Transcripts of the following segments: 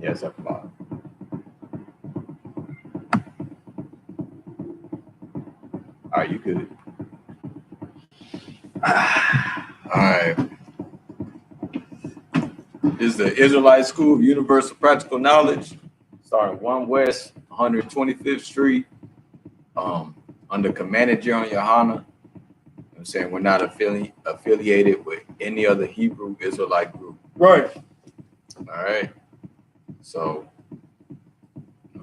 Yes, up bottom. All right, you good. All right. This is the Israelite School of Universal Practical Knowledge, starting 1 West, 125th Street, under Commandant General YAHANNA. I'm saying we're not affiliated with any other Hebrew Israelite group. Right. All right. So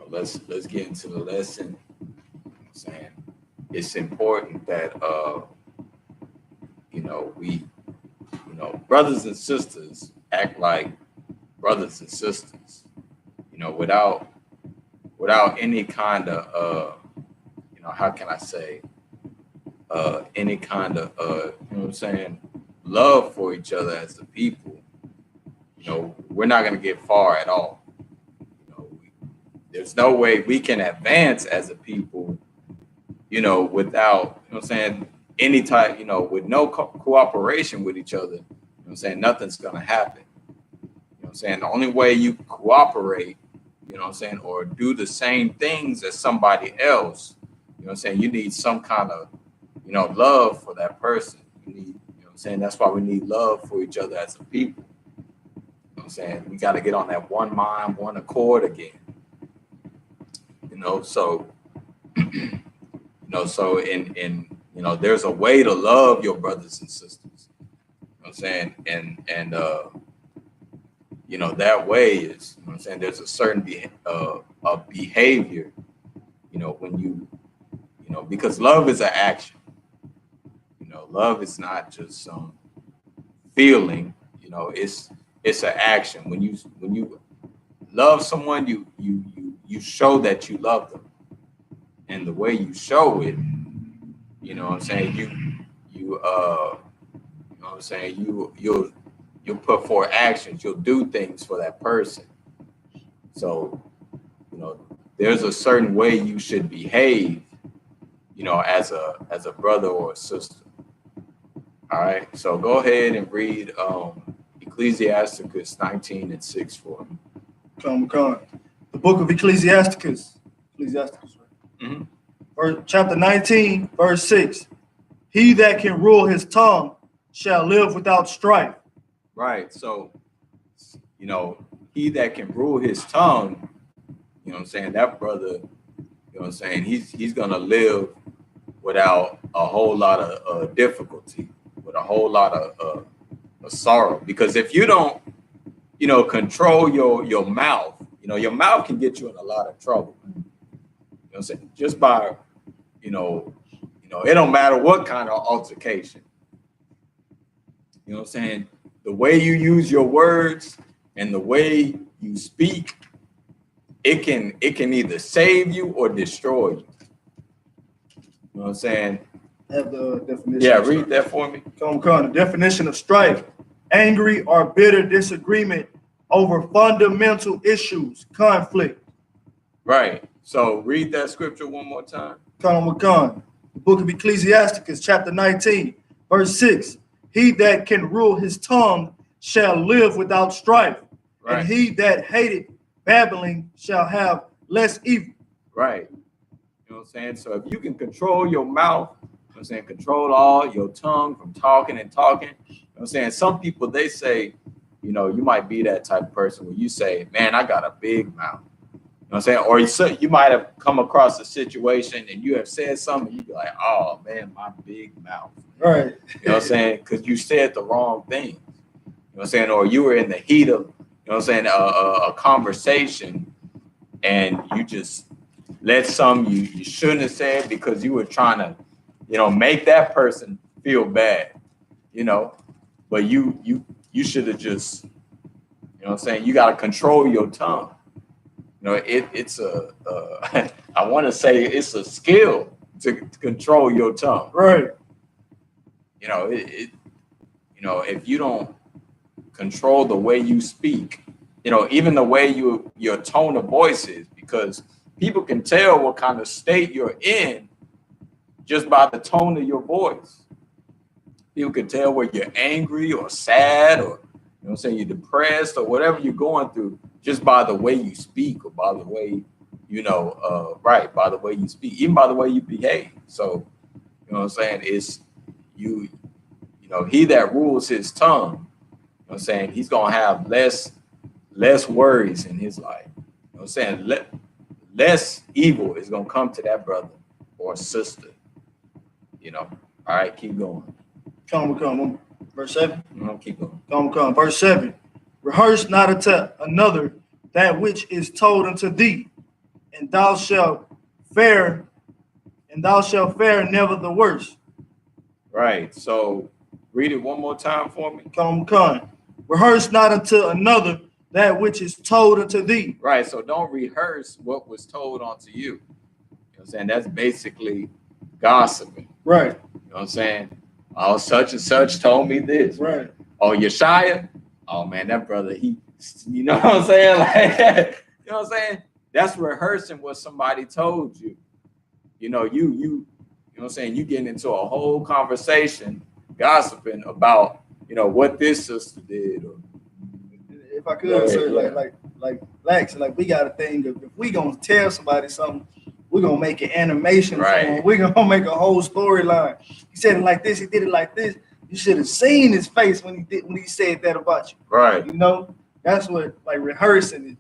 let's get into the lesson. I'm saying it's important that we brothers and sisters act like brothers and sisters, without any kind of how can I say any kind of love for each other as a people. We're not going to get far at all. There's no way we can advance as a people, without, any type, with no cooperation with each other, nothing's going to happen. The only way you cooperate, or do the same things as somebody else, you need some kind of, love for that person. You need, that's why we need love for each other as a people. We got to get on that one mind, one accord again. So, so in there's a way to love your brothers and sisters. And that way is, there's a certain behavior, when you, because love is an action. Love is not just some feeling, it's an action. When you love someone, you show that you love them. And the way you show it, you'll put forth actions, you'll do things for that person. So, there's a certain way you should behave, as a brother or a sister. All right, so go ahead and read Ecclesiasticus 19:6 for me. Come. The book of Ecclesiasticus, right? Mm-hmm. Chapter 19, verse 6. He that can rule his tongue shall live without strife. Right. So, he that can rule his tongue, that brother, he's going to live without a whole lot of difficulty, with a whole lot of sorrow. Because if you don't, control your mouth, your mouth can get you in a lot of trouble. Just by, it don't matter what kind of altercation. The way you use your words and the way you speak, it can either save you or destroy you. You know what I'm saying? Have the definition. Yeah, read that for me. Come. The definition of strife: angry or bitter disagreement over fundamental issues, conflict. Right. So read that scripture one more time. Come. The book of Ecclesiasticus, chapter 19, verse 6. He that can rule his tongue shall live without strife. Right. And he that hated babbling shall have less evil. Right. You know what I'm saying? So if you can control your mouth, control all your tongue from talking. You know what I'm saying? Some people, they say, you might be that type of person where you say, man, I got a big mouth. You know what I'm saying? Or you might have come across a situation and you have said something, you be like, oh man, my big mouth. Right. You know what I'm saying? Because you said the wrong thing. You know what I'm saying? Or you were in the heat of, a conversation, and you just let something you shouldn't have said because you were trying to, make that person feel bad, but you should have just, you got to control your tongue. It's I want to say it's a skill to control your tongue. Right. If you don't control the way you speak, even the way your tone of voice is, because people can tell what kind of state you're in just by the tone of your voice. People can tell whether you're angry or sad or You know what I'm saying? You're depressed or whatever you're going through, just by the way you speak or by the way, by the way you speak, even by the way you behave. So, you know what I'm saying? It's you know, he that rules his tongue, you know what I'm saying? He's going to have less worries in his life. You know what I'm saying? Less evil is going to come to that brother or sister, you know? All right, keep going. Come. Verse 7. Keep going. Come. Verse 7. Rehearse not unto another that which is told unto thee, and thou shalt fare never the worse. Right. So read it one more time for me. Come. Rehearse not unto another that which is told unto thee. Right. So don't rehearse what was told unto you. You know what I'm saying? That's basically gossiping. Right. You know what I'm saying? Oh, such and such told me this. Right. Oh, Yeshaya? Oh man, that brother, you know what I'm saying? Like, you know what I'm saying? That's rehearsing what somebody told you. You know, you know what I'm saying? You getting into a whole conversation, gossiping about, you know, what this sister did. Or, if I could, sir, like we got a thing of, if we gonna tell somebody something, we're gonna make an animation for him. We're gonna make a whole storyline. He said it like this, he did it like this. You should have seen his face when he said that about you. Right. You know, that's what, like, rehearsing it.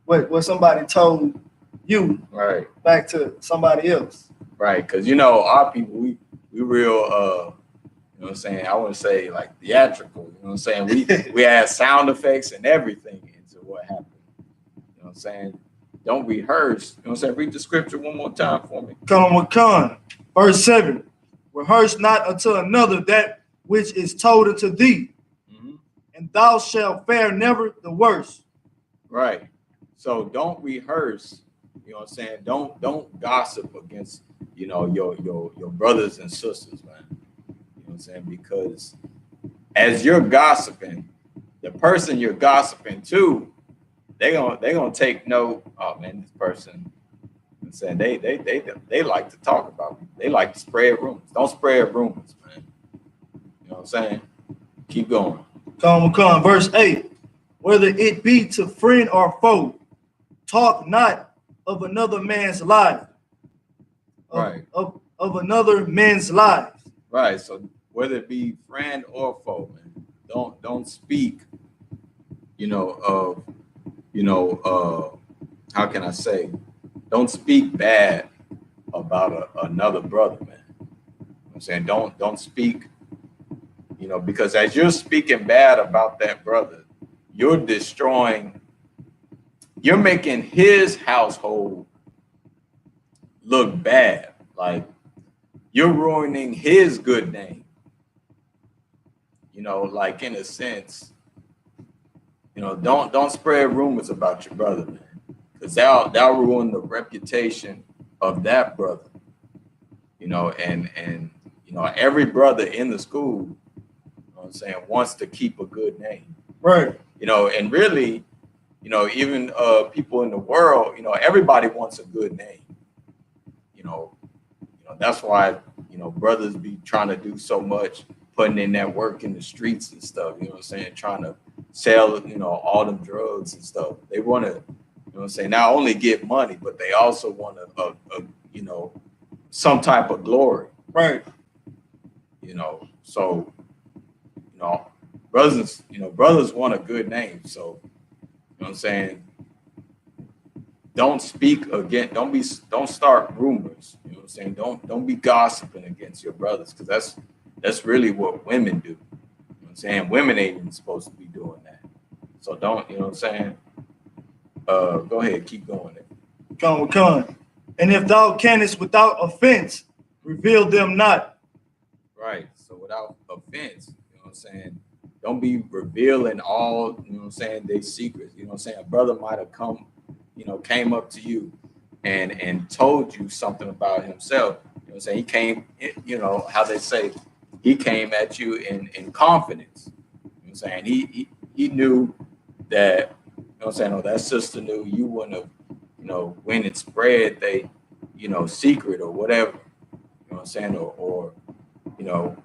What somebody told you, right, back to somebody else. Right, because you know, our people, we real you know what I'm saying, I wouldn't say like theatrical, you know what I'm saying? We add sound effects and everything into what happened. You know what I'm saying? Don't rehearse. You know what I'm saying? Read the scripture one more time for me. Come. Verse 7. Rehearse not unto another that which is told unto thee, and thou shalt fare never the worse. Right. So don't rehearse. You know what I'm saying? Don't gossip against, you know, your brothers and sisters, man. You know what I'm saying? Because as you're gossiping, the person you're gossiping to, they're gonna take note. Oh man, this person. I'm saying they like to talk about me. They like to spread rumors. Don't spread rumors, man. You know what I'm saying? Keep going. Come. Verse 8. Whether it be to friend or foe, talk not of another man's life. Of another man's life. Right. So whether it be friend or foe, man, don't speak, you know, how can I say? Don't speak bad about another brother, man. You know what I'm saying? Don't speak, you know, because as you're speaking bad about that brother, you're making his household look bad. Like, you're ruining his good name. You know, like, in a sense, you know, don't spread rumors about your brother, man, because that'll ruin the reputation of that brother. You know, and you know, every brother in the school, you know what I'm saying, wants to keep a good name. Right. You know, and really, you know, even people in the world, you know, everybody wants a good name. You know, that's why, you know, brothers be trying to do so much, putting in that work in the streets and stuff, you know what I'm saying, trying to sell, you know, all them drugs and stuff. They want to, you know what I'm saying, not only get money, but they also want a you know, some type of glory. Right. You know, so, you know, brothers want a good name. So, you know what I'm saying, don't speak again. Don't start rumors. You know what I'm saying? Don't be gossiping against your brothers, because that's really what women do. You know what I'm saying? Women ain't even supposed to be doing that. So don't, you know what I'm saying? Go ahead, keep going. Come. And if thou canst without offense, reveal them not. Right. So without offense, you know what I'm saying? Don't be revealing all, you know what I'm saying, their secrets. You know what I'm saying? A brother might have came up to you and told you something about himself. You know what I'm saying? He came, you know, how they say, he came at you in confidence. You know what I'm saying? He knew that, you know what I'm saying, or that sister knew you wouldn't have, you know, went and spread they, you know, secret or whatever. You know what I'm saying? Or you know,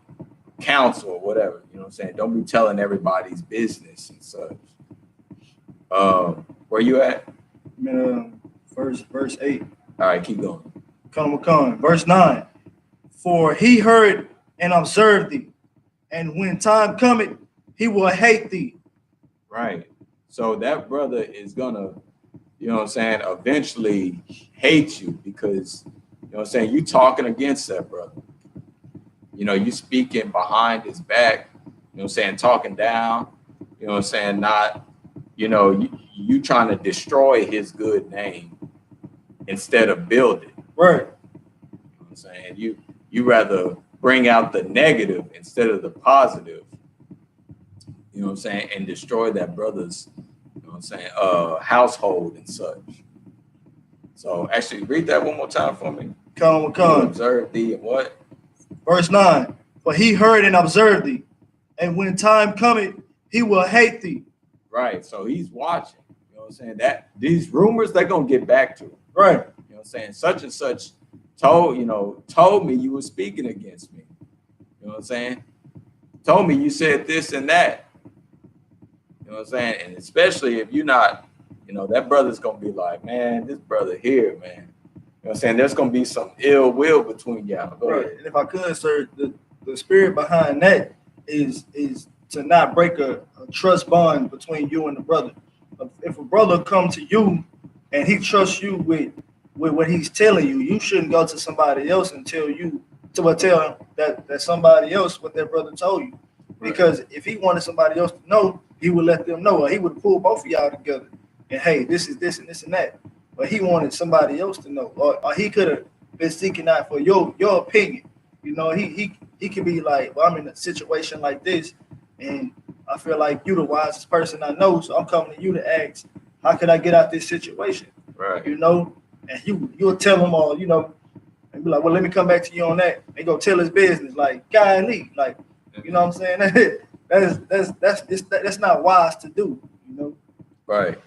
counsel or whatever. You know what I'm saying? Don't be telling everybody's business and such. Where you at? Verse 8. All right, keep going. Come. Verse 9. For he heard and observed thee, and when time cometh, he will hate thee. Right. So that brother is gonna, you know what I'm saying, eventually hate you because, you know what I'm saying, you talking against that brother. You know, you speaking behind his back, you know what I'm saying, talking down, you know what I'm saying, not, you know, you trying to destroy his good name instead of build it. Right. You know what I'm saying? You rather bring out the negative instead of the positive, you know what I'm saying, and destroy that brother's, you know what I'm saying, household and such. So actually read that one more time for me. Come. Observe thee and what? Verse 9. For he heard and observed thee, and when time cometh, he will hate thee. Right. So he's watching. You know what I'm saying? That these rumors, they're gonna get back to him. Right. You know what I'm saying? Such and such told me you were speaking against me. You know what I'm saying? Told me you said this and that. You know what I'm saying? And especially if you're not, you know, that brother's gonna be like, man, this brother here, man. You know what I'm saying? There's gonna be some ill will between y'all. Go ahead. And if I could, sir, the spirit behind that is to not break a trust bond between you and the brother. If a brother come to you and he trusts you with what he's telling you, you shouldn't go to somebody else and tell him that somebody else what that brother told you. Because if he wanted somebody else to know, he would let them know, or he would pull both of y'all together. And hey, this is this and this and that. But he wanted somebody else to know, or he could have been seeking out for your opinion. You know, he could be like, well, I'm in a situation like this, and I feel like you're the wisest person I know, so I'm coming to you to ask, how could I get out this situation? Right. You know, and you'll tell him all, you know, and be like, well, let me come back to you on that. And go tell his business, like, golly, like, you know what I'm saying? That's not wise to do, you know. Right.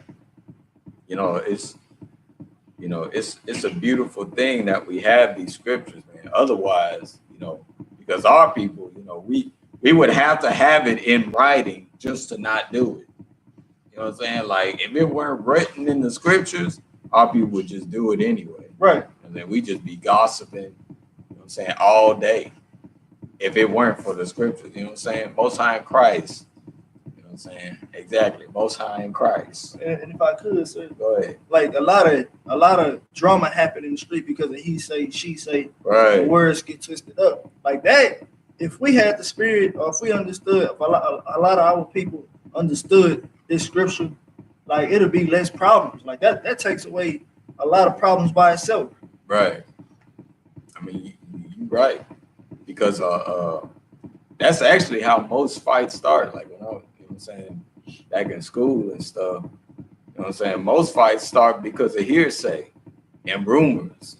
You know, it's a beautiful thing that we have these scriptures, man. Otherwise, you know, because our people, you know, we would have to have it in writing just to not do it. You know what I'm saying? Like, if it weren't written in the scriptures, our people would just do it anyway. Right. And then we just be gossiping, you know what I'm saying, all day. If it weren't for the scriptures, you know what I'm saying? Most High in Christ. You know what I'm saying? Exactly. Most High in Christ. And if I could, sir, go ahead. Like a lot of drama happen in the street because of he say, she say, right. The words get twisted up. Like that, if we had the spirit, or if we understood, if a lot of our people understood this scripture, like it'll be less problems. Like that takes away a lot of problems by itself. Right. I mean, you're right. Because that's actually how most fights start. Like when I was, you know what I'm saying, back in school and stuff, you know what I'm saying, most fights start because of hearsay and rumors.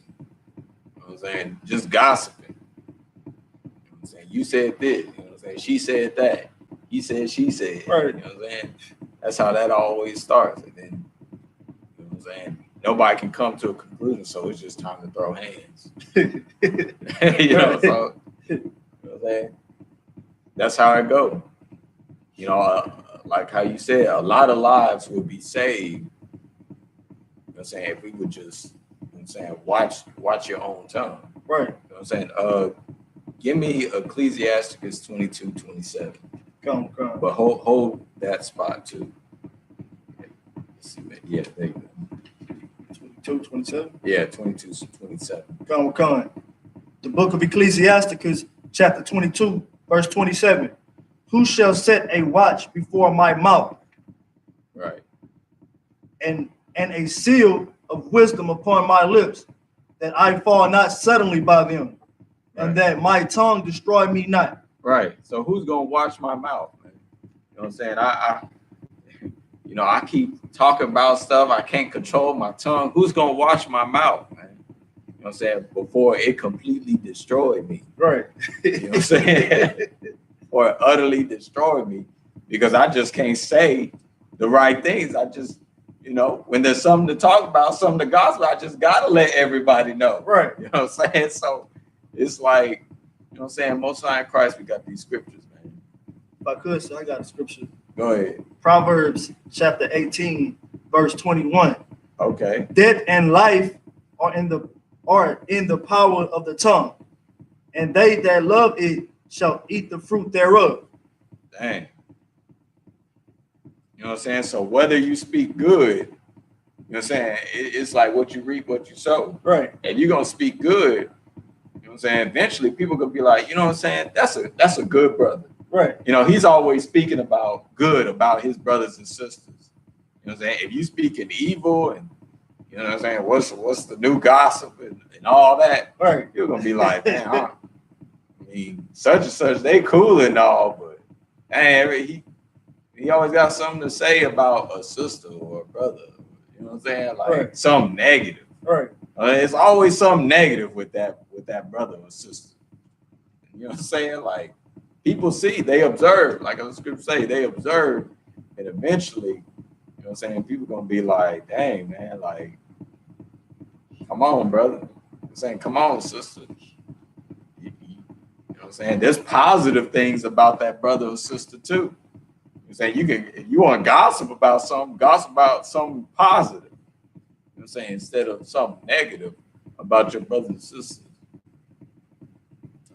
You know what I'm saying? Just gossiping. You know what I'm saying? You said this, you know what I'm saying? She said that. He said, she said. Right. You know what I'm saying? That's how that always starts. And then, you know what I'm saying? Nobody can come to a conclusion, so it's just time to throw hands. You know, so you know what I'm saying? That's how it goes. You know, like how you said, a lot of lives would be saved. You know what I'm saying? If we would just, you know what I'm saying, watch your own tongue. Right. You know what I'm saying? Give me Ecclesiasticus 22:27. Come. But hold that spot too. Let's see, yeah, there you go. 22:27? Yeah, 22:27. Come. The book of Ecclesiasticus, chapter 22, verse 27. Who shall set a watch before my mouth? Right. And a seal of wisdom upon my lips, that I fall not suddenly by them, and that my tongue destroy me not. Right. So who's gonna watch my mouth, man? You know what I'm saying? I keep talking about stuff. I can't control my tongue. Who's gonna watch my mouth, man? You know what I'm saying? Before it completely destroyed me. Right. You know what I'm saying? Or utterly destroyed me, because I just can't say the right things. I just, you know, when there's something to talk about, something to gossip, I just gotta let everybody know. Right. You know what I'm saying? So it's like, you know know what I'm saying? Most High in Christ, we got these scriptures, man. If I could, so I got a scripture. Go ahead. Proverbs chapter 18, verse 21. Okay. Death and life are in the power of the tongue, and they that love it shall eat the fruit thereof. Dang. You know what I'm saying? So whether you speak good, you know what I'm saying? It's like what you reap, what you sow. Right. And you're gonna speak good, you know what I'm saying? Eventually people gonna be like, you know what I'm saying? That's a good brother. Right. You know, he's always speaking about good about his brothers and sisters. You know what I'm saying? If you speaking evil and you know what I'm saying, what's the new gossip and all that, right, you're gonna be like, man, I mean, such and such, they cool and all, but man, he always got something to say about a sister or a brother. You know what I'm saying? Like right, something negative. Right. It's always something negative with that brother or sister. You know what I'm saying? Like people see, they observe, like the scripture say, they observe, and eventually, you know what I'm saying, people gonna be like, dang, man, like, come on, brother. I'm saying, come on, sister. You know what I'm saying? There's positive things about that brother or sister too. I'm saying if you want to gossip about something positive. You know what I'm saying? Instead of something negative about your brothers and sisters.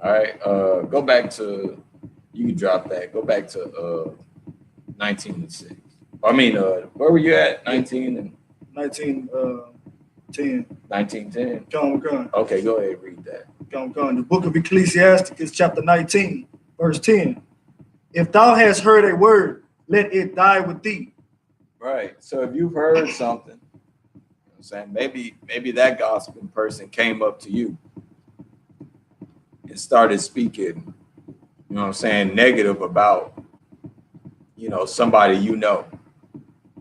All right. Go back to, you can drop that. Go back to 19:6. I mean, where were you at? 19 and 19:10. 19:10. Gone. Okay, go ahead, read that. Gone. The book of Ecclesiasticus, chapter 19, verse 10. If thou hast heard a word, let it die with thee. Right. So if you've heard something, you know what I'm saying, maybe that gossiping person came up to you and started speaking, you know what I'm saying, negative about, you know, somebody you know.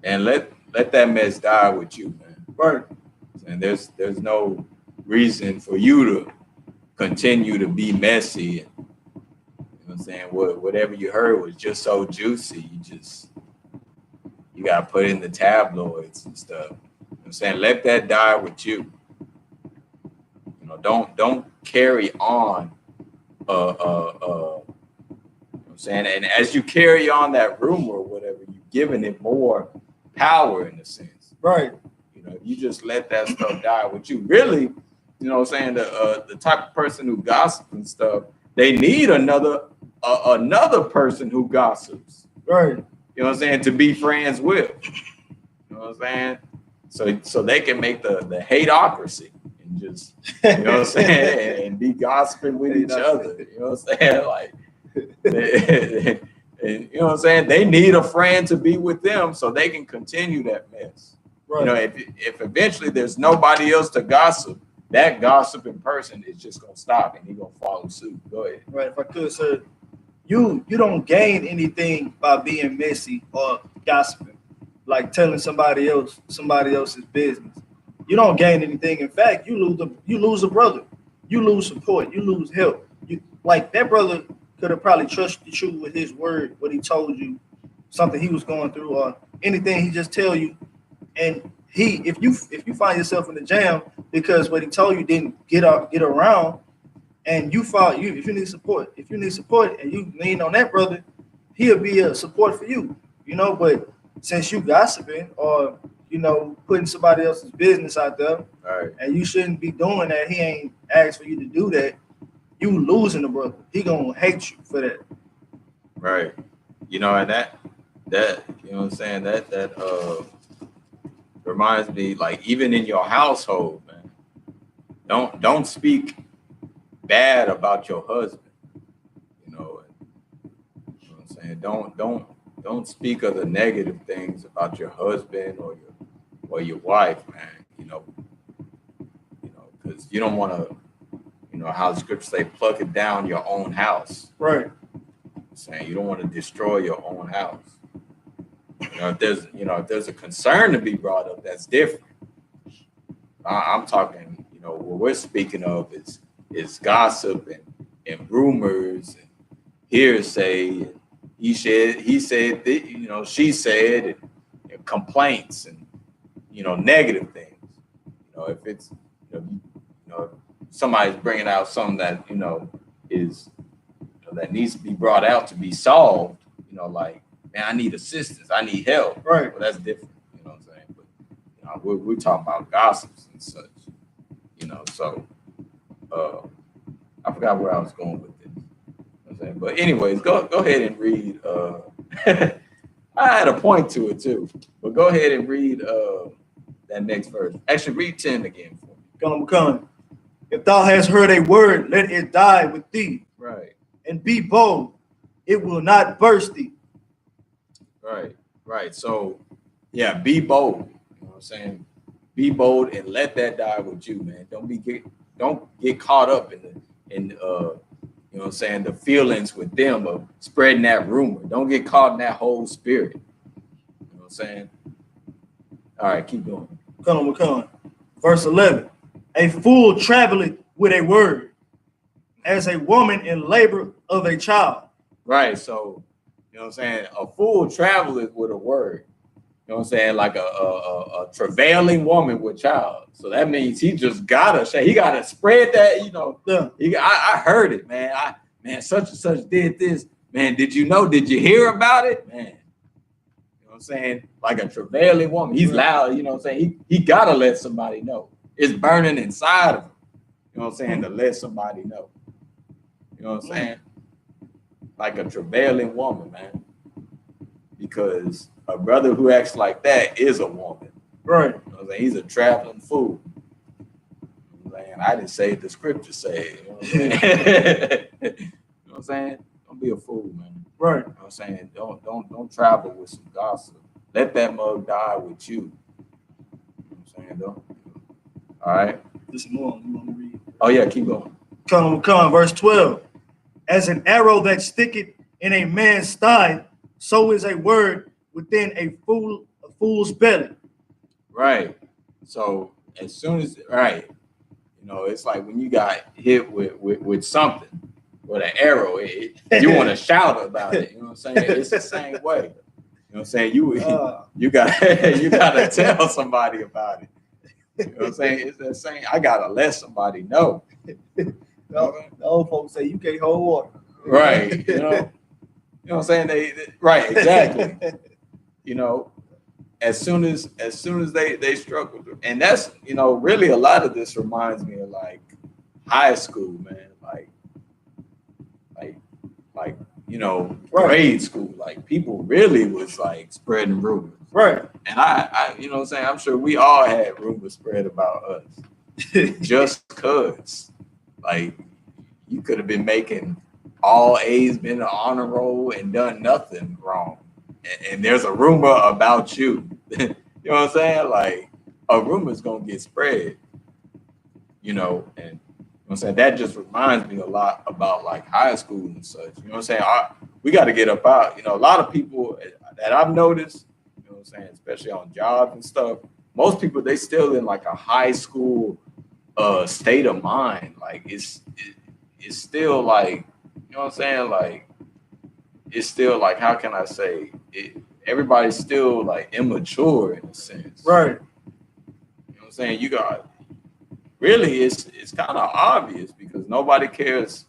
And let that mess die with you, man. Right. And there's no reason for you to continue to be messy. You know what I'm saying? Whatever you heard was just so juicy. You got to put it in the tabloids and stuff. You know what I'm saying? Let that die with you. You know, don't carry on. You know what I'm saying? And as you carry on that rumor or whatever, you're giving it more power in a sense. Right. You know, if you just let that stuff die with you, really, you know what I'm saying, the type of person who gossips and stuff, they need another person who gossips. Right. You know what I'm saying, to be friends with. You know what I'm saying? So they can make the hateocracy and just, you know what I'm saying, and be gossiping with each other. You know what I'm saying? Like, and you know what I'm saying? They need a friend to be with them so they can continue that mess. Right. You know, if eventually there's nobody else to gossip, that gossiping person is just gonna stop and he's gonna follow suit. Go ahead. Right. If I could, sir, you don't gain anything by being messy or gossiping, like telling somebody else's business. You don't gain anything. In fact, you lose a brother, you lose support, you lose help. Like that brother could have probably trusted you with his word, what he told you, something he was going through, or anything he just tell you. And if you find yourself in the jam because what he told you didn't get around, and if you need support and you lean on that brother, he'll be a support for you, you know. But since you gossiping or, you know, putting somebody else's business out there, right, and you shouldn't be doing that, he ain't asked for you to do that, you losing the brother. He gonna hate you for that. Right. You know, and that you know what I'm saying, that reminds me, like, even in your household, man, don't speak bad about your husband. You know what I'm saying? Don't speak of the negative things about your husband or your wife, man. You know, because you don't want to, you know, how the scriptures say, pluck it down your own house. Right. Saying you don't want to destroy your own house. You know, if there's a concern to be brought up, that's different. I'm talking, you know, what we're speaking of is gossip and rumors and hearsay. And he said, you know, she said, and complaints and, you know, negative things. You know, if it's, you know, somebody's bringing out something that, you know, is that needs to be brought out to be solved, you know, like, man, I need assistance, I need help. Right. Well, that's different, you know what I'm saying? But you know, we're talking about gossips and such, you know. So I forgot where I was going with this. You know what I'm saying? But anyways, go ahead and read. I had a point to it too, but go ahead and read that next verse. Actually, read 10 again for me. Come. If thou hast heard a word, let it die with thee. Right. And be bold, it will not burst thee. Right. So, yeah, be bold. You know what I'm saying? Be bold and let that die with you, man. Don't get caught up in you know what I'm saying, the feelings with them of spreading that rumor. Don't get caught in that whole spirit. You know what I'm saying? All right, keep going. Come. Verse 11. A fool traveleth with a word, as a woman in labor of a child. Right. So, you know what I'm saying? A fool traveleth with a word. You know what I'm saying? Like a travailing woman with child. So that means he just gotta say, he gotta spread that, you know. Yeah. I heard it, man. Man, such and such did this. Man, did you know? Did you hear about it? Man. You know what I'm saying? Like a travailing woman. He's loud, you know what I'm saying? He gotta let somebody know. It's burning inside of him. You know what I'm saying? To let somebody know. You know what I'm saying? Like a travailing woman, man. Because a brother who acts like that is a woman. Right. You know what I'm saying? He's a traveling fool. Man, I didn't say it, the scripture said. You know what I'm saying? You know what I'm saying? Don't be a fool, man. Right. You know what I'm saying? Don't travel with some gossip. Let that mug die with you. You know what I'm saying? Don't. All right. Listen more. You want to read? Oh yeah, keep going. Come. Verse 12. As an arrow that sticketh in a man's thigh, so is a word within a fool's belly. Right. So as soon as you know, it's like when you got hit with something, with an arrow, you want to shout about it. You know what I'm saying? It's the same way. You know what I'm saying? You got to tell somebody about it. You know what I'm saying? It's the same. I gotta let somebody know. The old folks say you can't hold water. Right. You know what I'm saying? They right, exactly. You know, as soon as they struck with them. And that's, you know, really a lot of this reminds me of like high school, man. Like you know, grade school. Like people really was like spreading rumors. Right. And I you know what I'm saying, I'm sure we all had rumors spread about us. Just cause. Like you could have been making all A's, been an honor roll, and done nothing wrong. And there's a rumor about you. You know what I'm saying? Like a rumor is gonna get spread. You know, and you know what I'm saying, that just reminds me a lot about like high school and such. You know what I'm saying? We got to get up out. You know, a lot of people that I've noticed, you know what I'm saying, especially on jobs and stuff, most people, they still in like a high school state of mind. Like it's still like, you know what I'm saying? Like it's still like, how can I say it? Everybody's still like immature in a sense. Right. You know what I'm saying? You got, really, it's kind of obvious because nobody cares,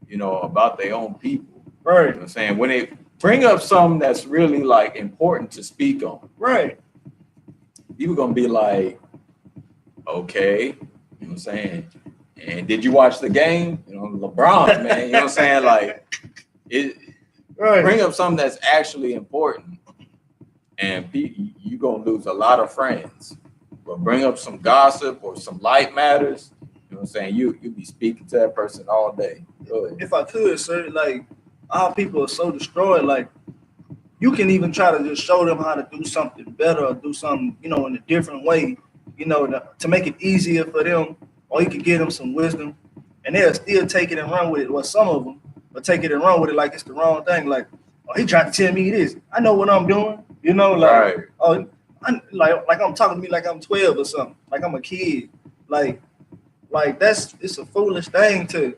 you know, about their own people. Right. You know what I'm saying? When they bring up something that's really like important to speak on. Right. People gonna be like, okay, you know what I'm saying? And did you watch the game? You know, LeBron, man, you know what I'm saying? Like it bring up something that's actually important, and you gonna lose a lot of friends. But bring up some gossip or some light matters, you know what I'm saying? You be speaking to that person all day. Go ahead. If I could, sir, like our people are so destroyed, like you can even try to just show them how to do something better or do something, you know, in a different way, you know, to make it easier for them, or you could give them some wisdom, and they'll still take it and run with it. Well, some of them will take it and run with it like it's the wrong thing. Like, oh, he tried to tell me this. I know what I'm doing, you know, like, right. Oh, like I'm talking to me like I'm 12 or something, like I'm a kid. Like it's a foolish thing to,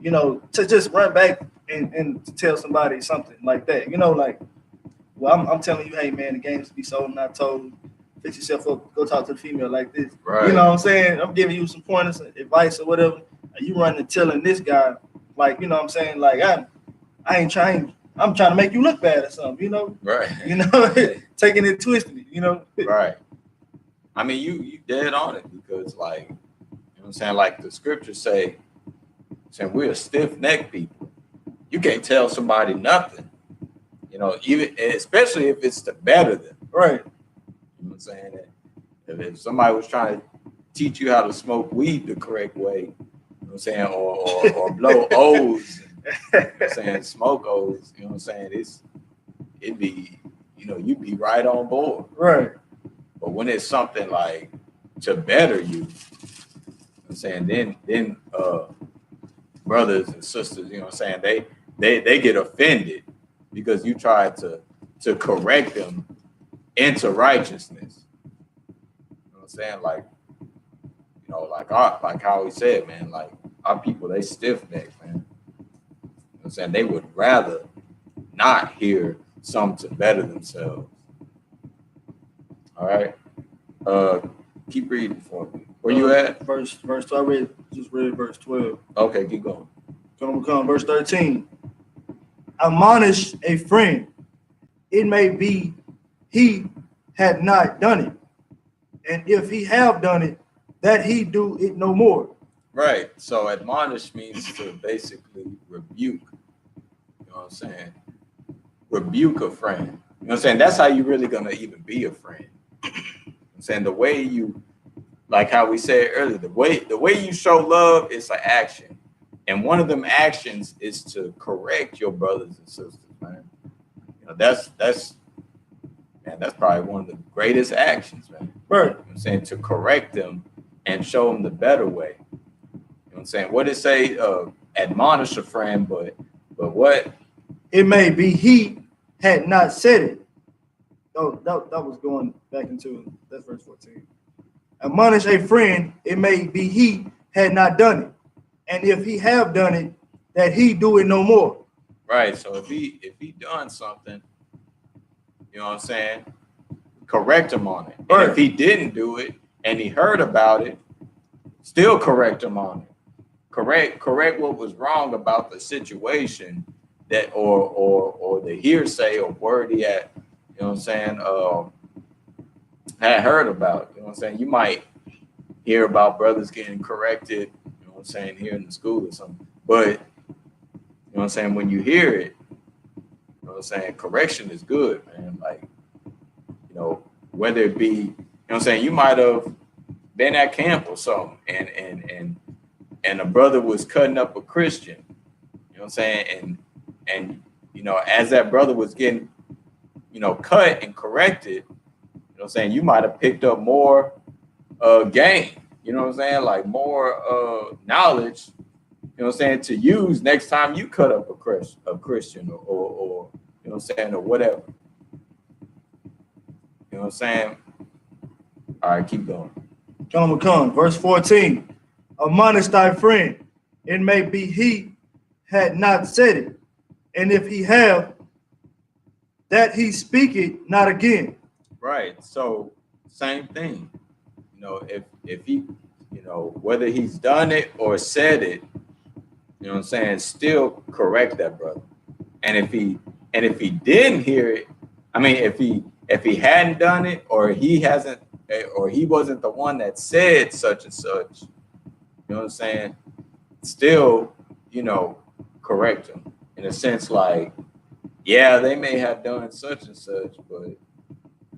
you know, to just run back and to tell somebody something like that. You know, like, well, I'm telling you, hey man, the game's to be sold and not told. Fix yourself up, go talk to the female like this. Right. You know what I'm saying? I'm giving you some pointers, advice or whatever. And you running and telling this guy, like, you know what I'm saying? Like, I'm trying to make you look bad or something, you know? Right. You know, taking it twisted, you know? Right. I mean, you dead on it because, like, you know what I'm saying? Like the scriptures saying we're stiff-necked people. You can't tell somebody nothing, you know, even especially if it's to better them. Right. You know what I'm saying? If somebody was trying to teach you how to smoke weed the correct way, you know what I'm saying, or blow O's, you know what I'm saying, smoke O's, you know what I'm saying, it'd be, you know, you'd be right on board. Right. But when it's something like to better you, you know what I'm saying, then brothers and sisters, you know what I'm saying, they get offended because you try to correct them into righteousness. You know what I'm saying? Like, you know, like how he said, man, like our people, they stiff-necked, man. You know what I'm saying? They would rather not hear something to better themselves. All right. Keep reading for me. Where you at? Verse 12. Just read verse 12. Okay, keep going. Come. Verse 13. Admonish a friend. It may be he had not done it, and if he have done it, that he do it no more. Right. So admonish means to basically rebuke. You know what I'm saying? Rebuke a friend. You know what I'm saying? That's how you really gonna even be a friend. You know what I'm saying? The way you, like how we said earlier, the way you show love is an action. And one of them actions is to correct your brothers and sisters, man. You know, that's probably one of the greatest actions, man. Right. You know what I'm saying? To correct them and show them the better way. You know what I'm saying? What did it say? Admonish a friend, but what? It may be he had not said it. Oh, that was going back into that's verse 14. Admonish a friend, it may be he had not done it. And if he have done it, that he do it no more. Right. So if he done something, you know what I'm saying, correct him on it. Right. And if he didn't do it and he heard about it, still correct him on it. Correct what was wrong about the situation that or the hearsay or word he had, you know what I'm saying, had heard about. You know what I'm saying? You might hear about brothers getting corrected, you know what I'm saying, here in the school or something. But you know what I'm saying, when you hear it, you know what I'm saying, correction is good, man. Like, you know, whether it be, you know what I'm saying, you might have been at camp or something and a brother was cutting up a Christian, you know what I'm saying, and you know, as that brother was getting, you know, cut and corrected, you know what I'm saying, you might have picked up more game, you know what I'm saying, like more knowledge, you know what I'm saying, to use next time you cut up a Christian or you know what I'm saying, or whatever. You know what I'm saying? All right, keep going. Come. Verse 14. Admonish thy friend, it may be he had not said it, and if he have, that he speak it not again. Right. So same thing. You know, if he, you know, whether he's done it or said it, you know what I'm saying, still correct that brother. And if he didn't hear it, I mean, if he hadn't done it or he hasn't or he wasn't the one that said such and such, you know what I'm saying, still, you know, correct him in a sense, like, yeah, they may have done such and such, but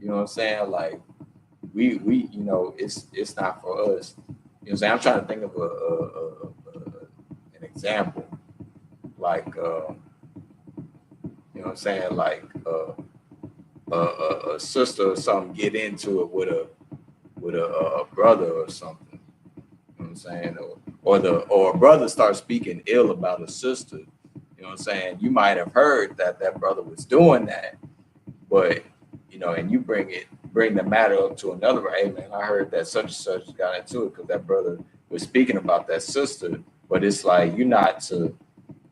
you know what I'm saying, like we you know, it's not for us. You know what I'm saying? I'm trying to think of an example, like you know what I'm saying, like a sister or something get into it with a brother or something. You know what I'm saying? Or a brother starts speaking ill about a sister. You know what I'm saying? You might have heard that brother was doing that, but you know, and you bring the matter up to another. Hey man, I heard that such and such got into it because that brother was speaking about that sister. But it's like you're not to, you know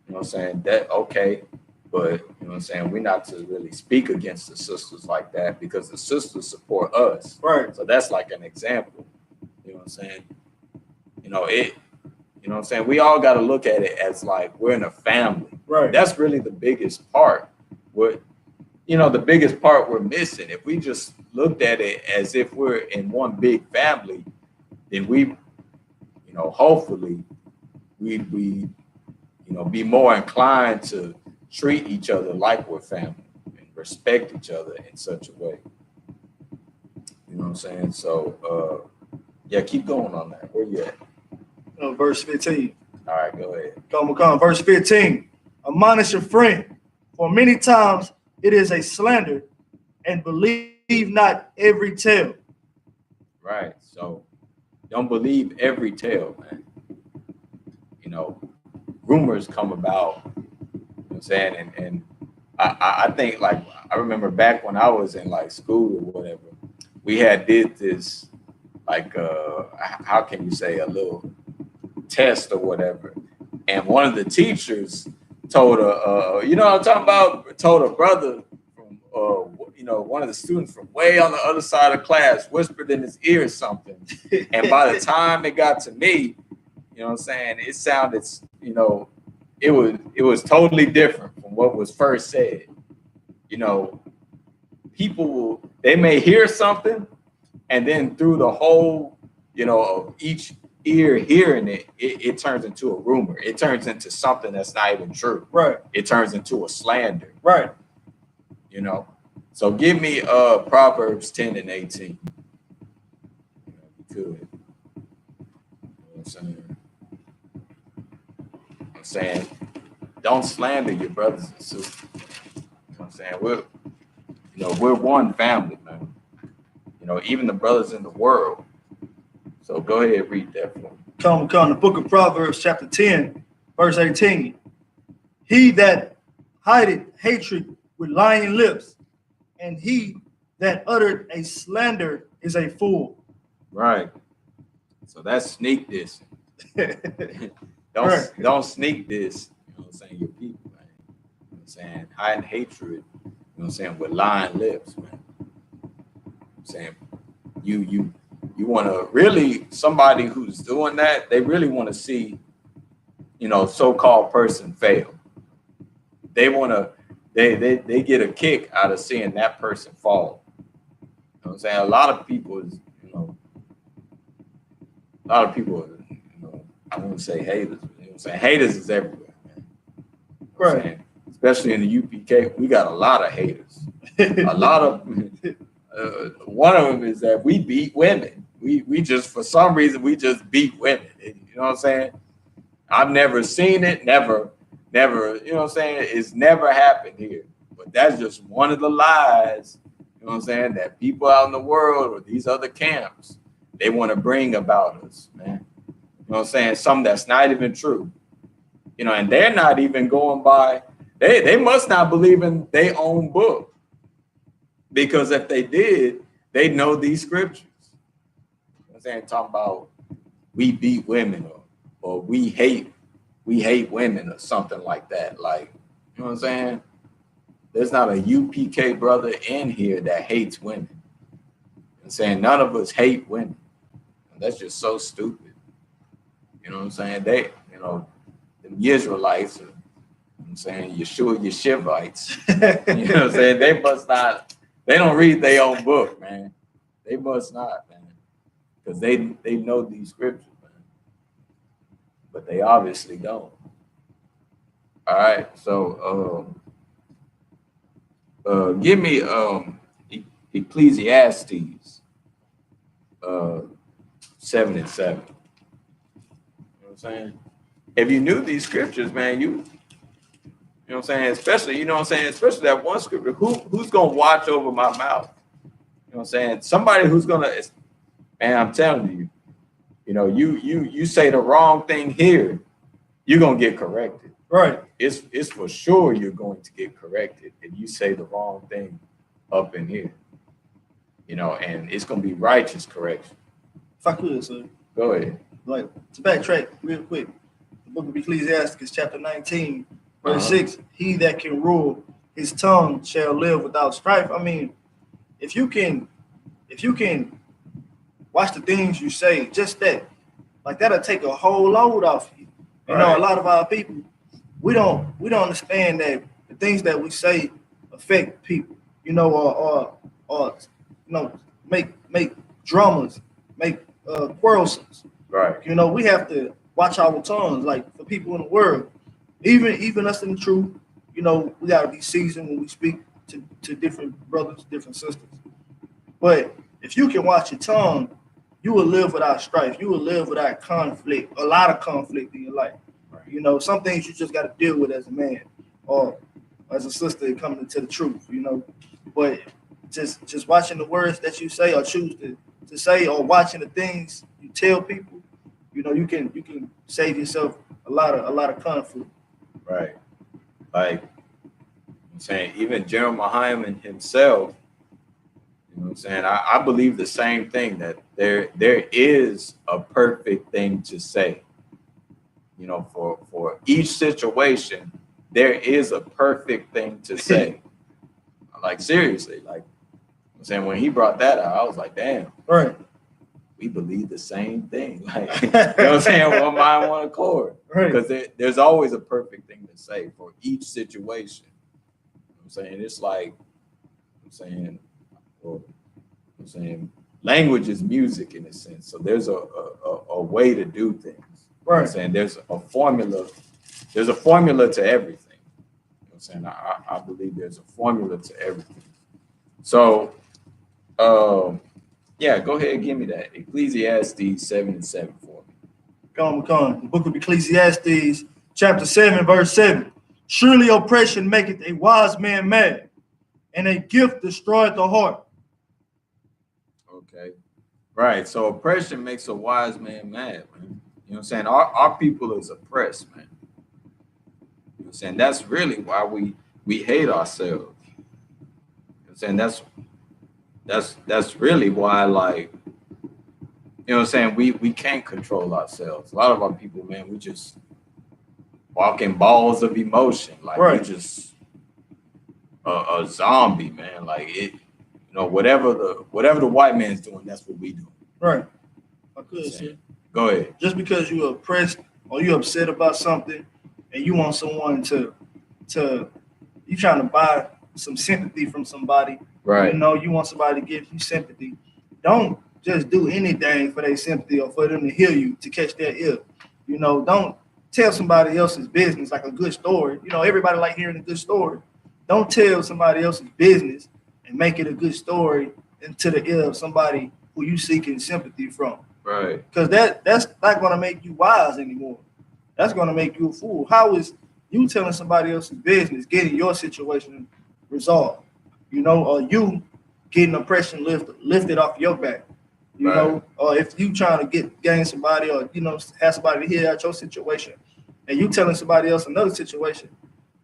what I'm saying, that okay, but you know what I'm saying, we're not to really speak against the sisters like that because the sisters support us. Right. So that's like an example. You know what I'm saying? You know, You know what I'm saying? We all got to look at it as like we're in a family. Right. That's really the biggest part. What, the biggest part we're missing. If we just looked at it as if we're in one big family, then we, hopefully we'd be, be more inclined to treat each other like we're family and respect each other in such a way. You know what I'm saying? So, yeah, keep going on that. Where you at? Verse 15. All right, go ahead. Come. Verse 15. Admonish your friend, for many times it is a slander, and believe not every tale. Right. So don't believe every tale, man. Rumors come about, you know what I'm saying? And I think, like, I remember back when I was in like school or whatever, we had did this, like, how can you say, a little test or whatever. And one of the teachers told I'm talking about, told a brother from, one of the students from way on the other side of class, whispered in his ear something. And by the time it got to me, you know what I'm saying, it sounded, it was totally different from what was first said. People they may hear something, and then through the whole, of each ear hearing it turns into a rumor. It turns into something that's not even true. Right. It turns into a slander. Right. So give me Proverbs 10 and 18. If you could. You know what I'm saying? Don't slander your brothers and sisters. You know what I'm saying? We're one family, man. Even the brothers in the world. So go ahead and read that for me. Come. The book of Proverbs, chapter 10, verse 18. He that hideth hatred with lying lips, and he that uttered a slander is a fool. Right. So that's sneak dissing. Don't sneak this, you know what I'm saying, your people, man. You know what I'm saying? Hiding hatred, you know what I'm saying, with lying lips, man. You know what I'm saying, you want to really, somebody who's doing that, they really want to see, so-called person fail. They want to, they get a kick out of seeing that person fall. You know what I'm saying? A lot of people is, I wouldn't say haters, but you know what I'm saying? Haters is everywhere, man. You know what I'm saying? Especially in the UPK, we got a lot of haters. A lot of, one of them is that we beat women. We just, for some reason, we just beat women. You know what I'm saying? I've never seen it, never, you know what I'm saying? It's never happened here. But that's just one of the lies, you know what I'm saying, that people out in the world or these other camps, they want to bring about us, man. You know what I'm saying? Something that's not even true. And they're not even going by, they must not believe in their own book. Because if they did, they know these scriptures. You know what I'm saying? Talking about we beat women or we hate women or something like that. Like, you know what I'm saying? There's not a UPK brother in here that hates women. You know what I'm saying? None of us hate women. That's just so stupid. You know what I'm saying? They, the Israelites, you know what I'm saying, Yeshuvites, you know what I'm saying? They must not, they don't read their own book, man. They must not, man. Because they know these scriptures, man. But they obviously don't. All right, so give me Ecclesiastes 7 and 7. You know what I'm saying? If you knew these scriptures, man, you know what I'm saying? Especially, especially that one scripture. Who's gonna watch over my mouth? You know what I'm saying? Somebody who's gonna, man, I'm telling you, you say the wrong thing here, you're gonna get corrected. Right. It's for sure you're going to get corrected if you say the wrong thing up in here. And it's gonna be righteous correction. If I could, sir. Go ahead. Like, to backtrack real quick, the book of Ecclesiastes, chapter 19, verse 6, he that can rule his tongue shall live without strife. I mean, if you can watch the things you say, just that, like that'll take a whole load off you. You know, a lot of our people, we don't understand that the things that we say affect people. You know, or you know, make dramas, make quarrelsomes. Right. You know, we have to watch our tongues. Like for people in the world, even us in the truth, you know, we gotta be seasoned when we speak to different brothers, different sisters. But if you can watch your tongue, you will live without strife. You will live without conflict, a lot of conflict in your life. Right. You know, some things you just got to deal with as a man or as a sister coming into the truth, you know. But just watching the words that you say or choose to say, or watching the things you tell people, you know, you can save yourself a lot of conflict. Right. Like I'm saying, even Jeremiah himself, you know what I'm saying? I believe the same thing, that there is a perfect thing to say. You know, for each situation, there is a perfect thing to say. Like seriously, like I'm saying, when he brought that out, I was like, damn, right, we believe the same thing. Like, you know what I'm saying? One mind, one accord. right. Because there's always a perfect thing to say for each situation. You know what I'm saying? It's like I'm saying language is music in a sense. So there's a way to do things. You know what I'm saying? There's a formula to everything. You know what I'm saying? I believe there's a formula to everything. So yeah, go ahead and give me that. Ecclesiastes 7:7 for me. Come. The book of Ecclesiastes, chapter 7, verse 7. Surely oppression maketh a wise man mad, and a gift destroyeth the heart. Okay. Right. So oppression makes a wise man mad, man. You know what I'm saying? Our people is oppressed, man. You know what I'm saying? That's really why we hate ourselves. You know what I'm saying? That's really why, like, you know what I'm saying, we can't control ourselves. A lot of our people, man, we just walk in balls of emotion. Like we just a zombie, man. Like it, you know, whatever the white man's doing, that's what we do. Right. I could say. Go ahead. Just because you're oppressed or you're upset about something and you want someone to you trying to buy some sympathy from somebody. Right. You know, you want somebody to give you sympathy. Don't just do anything for their sympathy or for them to hear you, to catch their ear. You know, don't tell somebody else's business like a good story. You know, everybody like hearing a good story. Don't tell somebody else's business and make it a good story into the ear of somebody who you seeking sympathy from. Right. Because that's not going to make you wise anymore. That's going to make you a fool. How is you telling somebody else's business getting your situation resolved? You know, or you getting oppression lifted off your back? You know, or if you trying to gain somebody, or you know, have somebody to hear out your situation, and you telling somebody else another situation.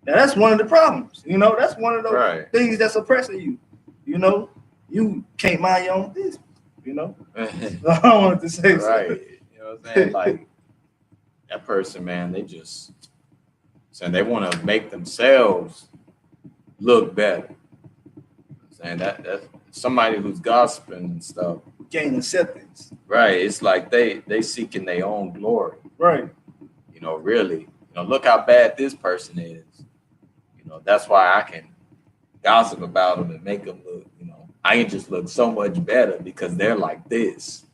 Now that's one of the problems. You know, that's one of those things that's oppressing you. You know, you can't mind your own business. You know, I wanted to say right. You know what I'm saying? Like that person, man, they just saying they want to make themselves look better. Saying that's somebody who's gossiping and stuff. Gain acceptance. Right. It's like they seeking their own glory. Right. You know, really. You know, look how bad this person is. You know, that's why I can gossip about them and make them look, you know, I can just look so much better because they're like this.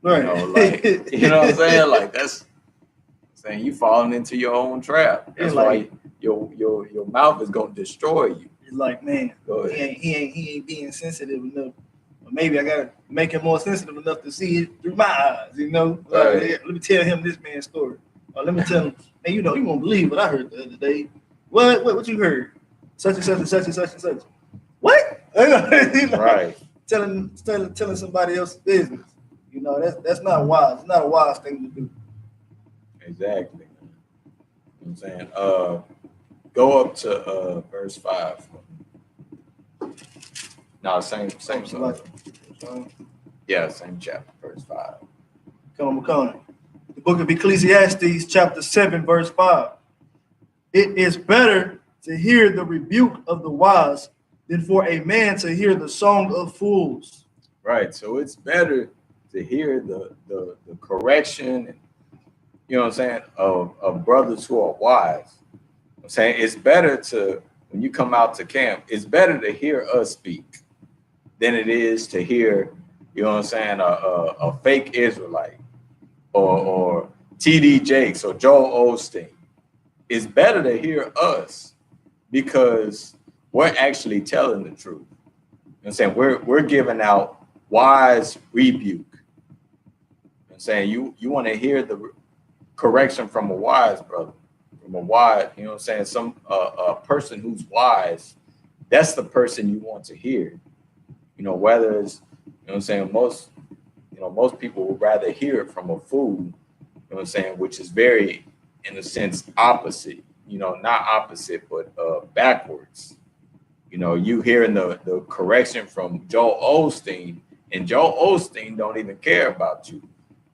Right. You know, like, you know what I'm saying? Like that's saying you falling into your own trap. That's like, why your mouth is gonna destroy you. It's like, man, he ain't being sensitive enough. Or maybe I gotta make him more sensitive enough to see it through my eyes, you know. Let me tell him this man's story. Or let me tell him, hey, you know, you won't believe what I heard the other day. What you heard? Such and such and such and such and such. What? You know, right. Telling somebody else's business. You know, that's not wise. It's not a wise thing to do. Exactly. You know what I'm saying? Go up to verse 5. No, same yeah, same chapter, verse 5. Come on. The book of Ecclesiastes, chapter 7, verse 5. It is better to hear the rebuke of the wise than for a man to hear the song of fools. Right. So it's better to hear the correction you know what I'm saying, of brothers who are wise. I'm saying it's better to, when you come out to camp, it's better to hear us speak than it is to hear, you know what I'm saying, a fake Israelite or TD Jakes or Joel Osteen. It's better to hear us because we're actually telling the truth. You know what I'm saying? We're giving out wise rebuke. You know what I'm saying? You want to hear the correction from a wise brother, from a wise, you know what I'm saying? A person who's wise, that's the person you want to hear. You know, whether it's, you know what I'm saying, most people would rather hear it from a fool, you know what I'm saying, which is very, in a sense, opposite, you know, not opposite, but backwards. You know, you hearing the correction from Joel Osteen, and Joel Osteen don't even care about you.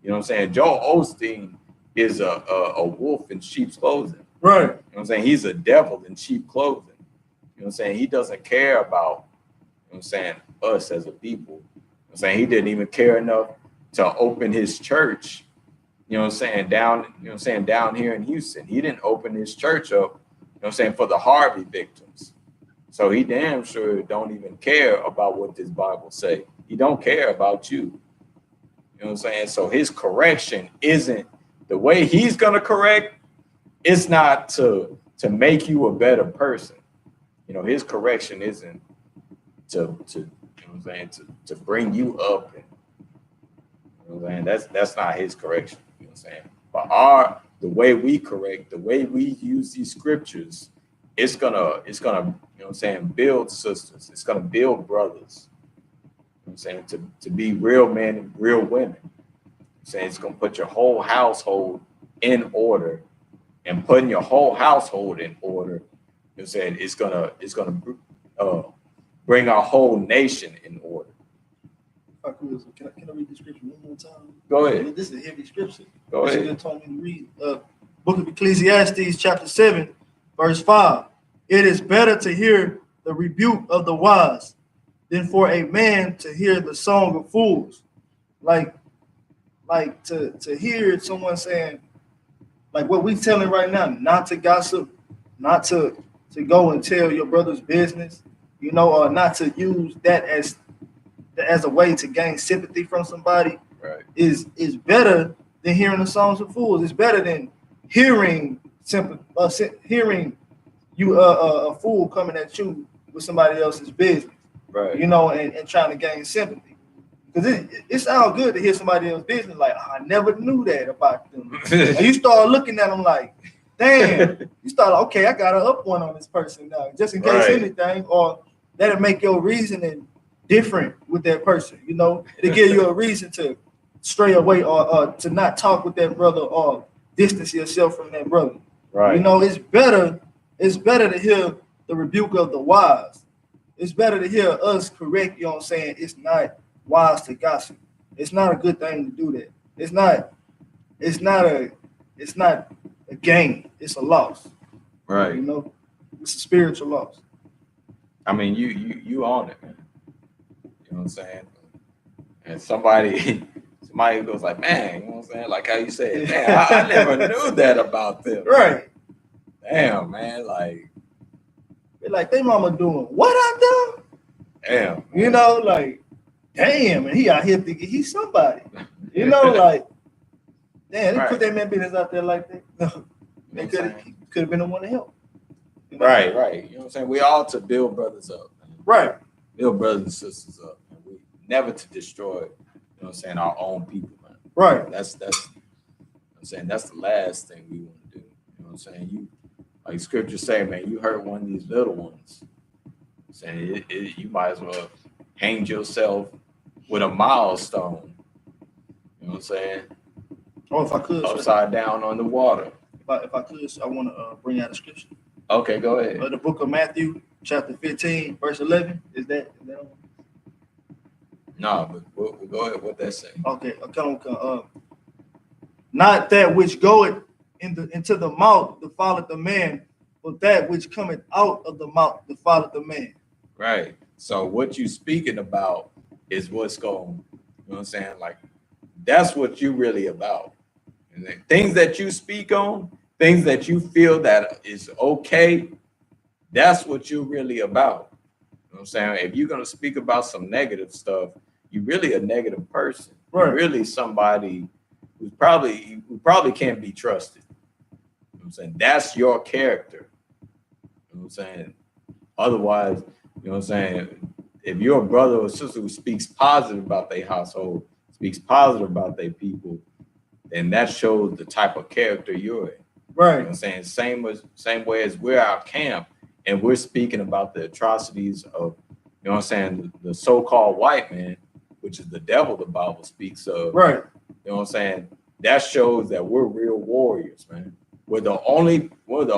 You know what I'm saying? Joel Osteen is a wolf in sheep's clothing. Right. You know what I'm saying? He's a devil in sheep clothing. You know what I'm saying? He doesn't care about, you know what I'm saying, us as a people. You know what I'm saying? He didn't even care enough to open his church, you know what I'm saying, down here in Houston. He didn't open his church up, you know what I'm saying, for the Harvey victims. So he damn sure don't even care about what this Bible say. He don't care about you. You know what I'm saying? So his correction isn't the way he's gonna correct. It's not to make you a better person. You know, his correction isn't to you know what I'm saying, to bring you up. And, you know what I'm saying? That's not his correction. You know what I'm saying? But the way we correct, the way we use these scriptures, it's gonna, you know what I'm saying, build sisters. It's gonna build brothers. You know what I'm saying, to be real men and real women. I'm saying it's gonna put your whole household in order, and putting your whole household in order, you know what I'm saying, it's gonna bring our whole nation in order. Can I read the scripture one more time? Go ahead. This is a heavy scripture. Go ahead. This told me to read Book of Ecclesiastes, chapter 7, verse 5. It is better to hear the rebuke of the wise than for a man to hear the song of fools. Like to hear someone saying, like what we telling right now, not to gossip, not to go and tell your brother's business, you know, or not to use that as a way to gain sympathy from somebody. Right. Is better than hearing the songs of fools. It's better than hearing hearing you a fool coming at you with somebody else's business. Right. You know, and trying to gain sympathy. Because it sounds good to hear somebody else's business, like, oh, I never knew that about them. And you start looking at them like, damn, you start, okay, I got to up one on this person now, just in case anything, or that'll make your reasoning different with that person, you know, to give you a reason to stray away or to not talk with that brother or distance yourself from that brother. Right. You know, it's better to hear the rebuke of the wise. It's better to hear us correct, you know what I'm saying? It's not wise to gossip. It's not a good thing to do that. It's not a gain. It's a loss. Right. You know, it's a spiritual loss. I mean, you own it, man. You know what I'm saying? And somebody goes like, man, you know what I'm saying? Like how you said, man, I never knew that about them. Right. Damn, man. Like, they're like, they mama doing what I done? Damn. Man. You know, like, damn, and he out here thinking he's somebody. You know, like, damn, they put that man business out there like that. No, they could have been the one to help. You know? Right. You know what I'm saying? We all to build brothers up. Man. Right. Build brothers and sisters up. Man. We never to destroy, you know what I'm saying, our own people, man. Right. That's I'm saying that's the last thing we want to do. You know what I'm saying? You, like scripture say, man, you hurt one of these little ones. I'm saying you might as well hang yourself with a milestone. You know what I'm saying? Oh, if I could, upside down on the water. If I could, I want to bring out a scripture. Okay, go ahead. The book of Matthew, chapter 15, verse 11. Is that on? No, but we'll go ahead. What that say? Okay, not that which goeth into the mouth defileth the man, but that which cometh out of the mouth defileth the man. Right. So what you speaking about is what's going, you know what I'm saying? Like, that's what you really about. You know And then things that you speak on, things that you feel that is okay, that's what you're really about. You know what I'm saying? If you're gonna speak about some negative stuff, you're really a negative person. Right. You're really somebody who probably can't be trusted. You know what I'm saying? That's your character. You know what I'm saying? Otherwise, you know what I'm saying? If you're a brother or sister who speaks positive about their household, speaks positive about their people, then that shows the type of character you're in. Right. You know what I'm saying? Same way as we're our camp and we're speaking about the atrocities of, you know what I'm saying, the so-called white man, which is the devil the Bible speaks of. Right. You know what I'm saying? That shows that we're real warriors, man. We're the only brother,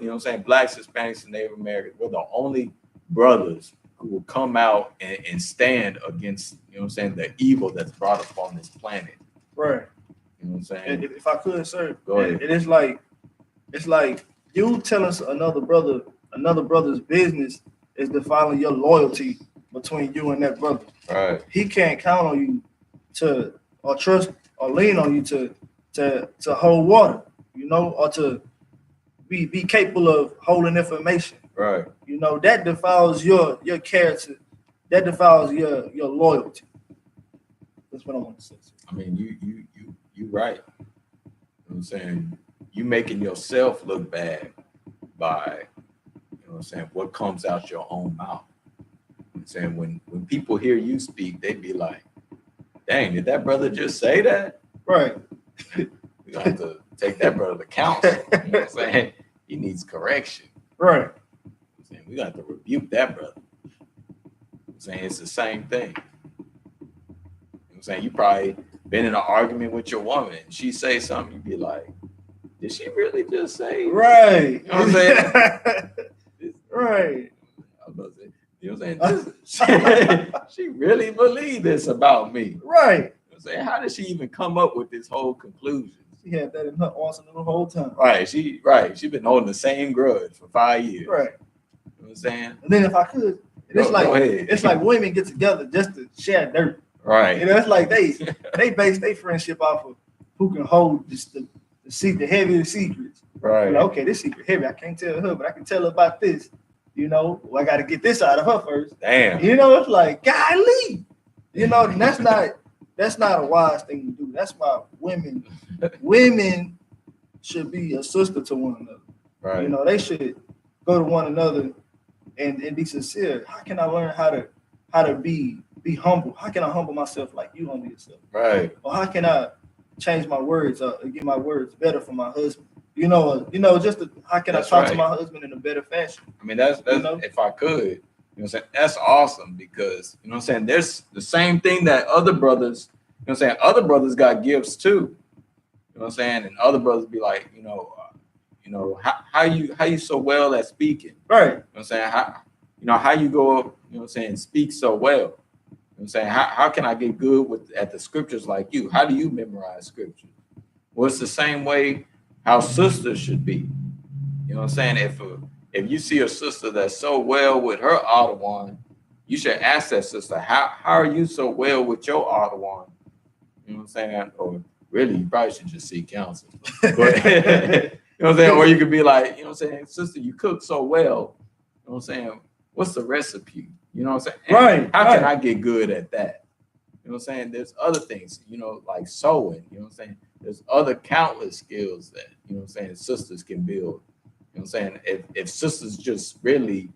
you know what I'm saying, Blacks, Hispanics, and Native Americans, we're the only brothers who will come out and stand against, you know what I'm saying, the evil that's brought upon this planet. Right. You know what I'm saying? If I could, sir, Go ahead. it's like you telling another brother's business is defining your loyalty between you and that brother. Right. He can't count on you to or trust or lean on you to hold water, you know, or to be capable of holding information. Right. You know, that defiles your character. That defiles your loyalty. That's what I want to say. I mean, you right. You know what I'm saying? You making yourself look bad by, you know what I'm saying, what comes out your own mouth. You know what I'm saying? When people hear you speak, they be like, dang, did that brother just say that? Right. We have to take that brother to counsel. You know what I'm saying? He needs correction. Right. You know what I'm saying? We got to rebuke that brother. You know what I'm saying? It's the same thing. You know what I'm saying? You probably been in an argument with your woman and she say something, you be like, did she really just say? Right. You know what I'm saying? Right. I was about to say, you know what I'm saying? She really believed this about me. Right. You know what I'm saying? How did she even come up with this whole conclusion? She had that in her arsenal the whole time. Right. She been holding the same grudge for 5 years. Right. You know what I'm saying? And then if I could, it's like women get together just to share dirt. Right. You know, it's like they base their friendship off of who can hold the heaviest secrets. Right. You know, okay, this secret heavy. I can't tell her, but I can tell her about this. You know, well, I got to get this out of her first. Damn. You know, it's like, golly. You know, and that's not a wise thing to do. That's why women should be a sister to one another. Right. You know, they should go to one another and be sincere. How can I learn how to be humble? How can I humble myself like you humble yourself? Right. Or how can I change my words or get my words better for my husband? You know, how can I talk to my husband in a better fashion? I mean, that's you know? If I could, you know what I'm saying, that's awesome because, you know what I'm saying, there's the same thing that other brothers, you know what I'm saying, other brothers got gifts too. You know what I'm saying? And other brothers be like, you know, how you so well at speaking? Right. You know what I'm saying? How you go, you know what I'm saying, speak so well. You know what I'm saying? How can I get good at the scriptures like you? How do you memorize scripture? Well, it's the same way how sisters should be. You know what I'm saying? If you see a sister that's so well with her Ottawan, you should ask that sister, how are you so well with your Ottawan? You know what I'm saying? Or really, you probably should just seek counsel. But, you know what I'm saying? Or you could be like, you know what I'm saying, sister, you cook so well. You know what I'm saying? What's the recipe? You know what I'm saying? Right. How can I get good at that? You know what I'm saying? There's other things, you know, like sewing, you know what I'm saying? There's other countless skills that, you know what I'm saying, sisters can build. You know what I'm saying? If sisters just really, you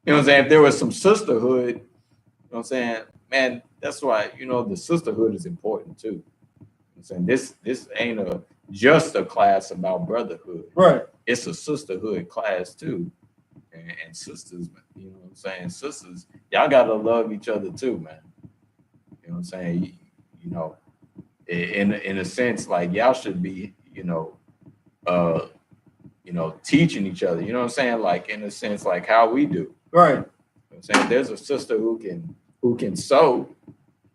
know what I'm saying, if there was some sisterhood, you know what I'm saying, man, that's why, you know, the sisterhood is important too. You know what I'm saying? This ain't just a class about brotherhood. Right. It's a sisterhood class too. And sisters, you know what I'm saying? Sisters, y'all gotta love each other too, man. You know what I'm saying? You know, in a sense, like y'all should be, teaching each other. You know what I'm saying? Like in a sense, like how we do. Right. You know what I'm saying? There's a sister who can sew.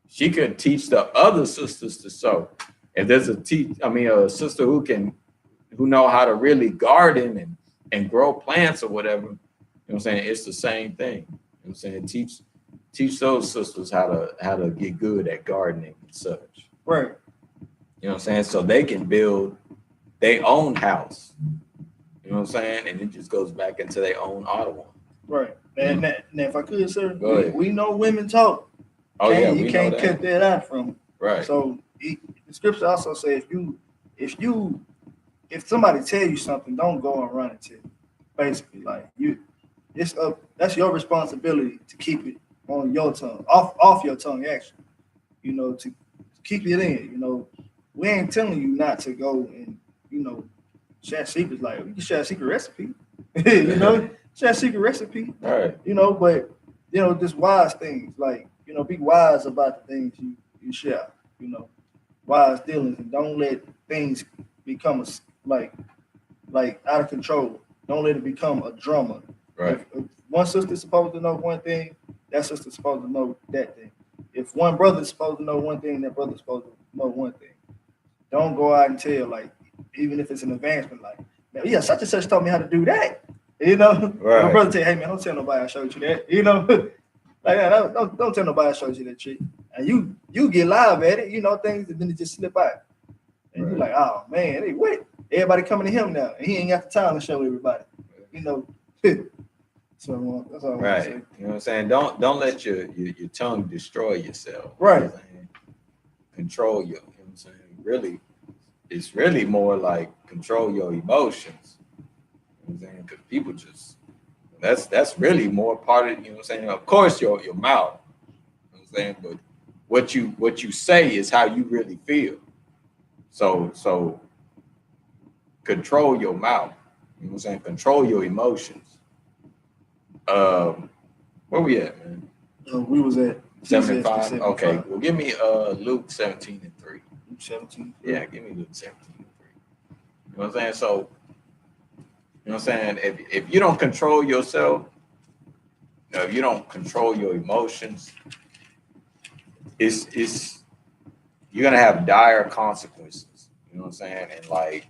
She could teach the other sisters to sew. If there's a sister who know how to really garden and grow plants or whatever, you know what I'm saying? It's the same thing. You know what I'm saying? Teach those sisters how to get good at gardening and such. Right. You know You know what I'm saying? So they can build their own house. You know what I'm saying? And it just goes back into their own Ottawa. Right. And now, if I could, sir, Go ahead. we know women talk. Oh yeah, You can't cut that out from them. Right. So the scripture also says if somebody tell you something, don't go and run it. Basically, like that's your responsibility to keep it on your tongue, off your tongue, actually. You know, to keep it in. You know, we ain't telling you not to go and share secrets. Like you can share a secret recipe. You know, share a secret recipe. Right. You know, but just wise things. Like be wise about the things you share. You know, wise dealings, and don't let things become like out of control. Don't let it become a drama. Right. If one sister's supposed to know one thing, that sister's supposed to know that thing. If one brother's supposed to know one thing, that brother's supposed to know one thing. Don't go out and tell, like, even if it's an advancement, like, yeah, such and such taught me how to do that. You know, right. My brother tell you, hey man, don't tell nobody I showed you that. You know, like don't tell nobody I showed you that trick. And you get live at it, things, and then it just slip out. And you're like, oh man, hey, wait. Everybody coming to him now, and he ain't got the time to show everybody. So that's all I want to say. You know what I'm saying? Don't let your tongue destroy yourself. Right. You know what I'm saying? Control your. You know what I'm saying? Really, it's really more like control your emotions. You know what I'm saying? Because people just that's really more part of, you know what I'm saying? Of course, your mouth. You know what I'm saying? But what you say is how you really feel. So control your mouth. You know what I'm saying? Control your emotions. Where we at, man? We was at 75. Okay, well, give me Luke 17:3. Luke 17. Yeah, give me Luke 17:3. You know what I'm saying? So, you know what I'm saying? If you don't control yourself, if you don't control your emotions, it's you're gonna have dire consequences. You know what I'm saying? And like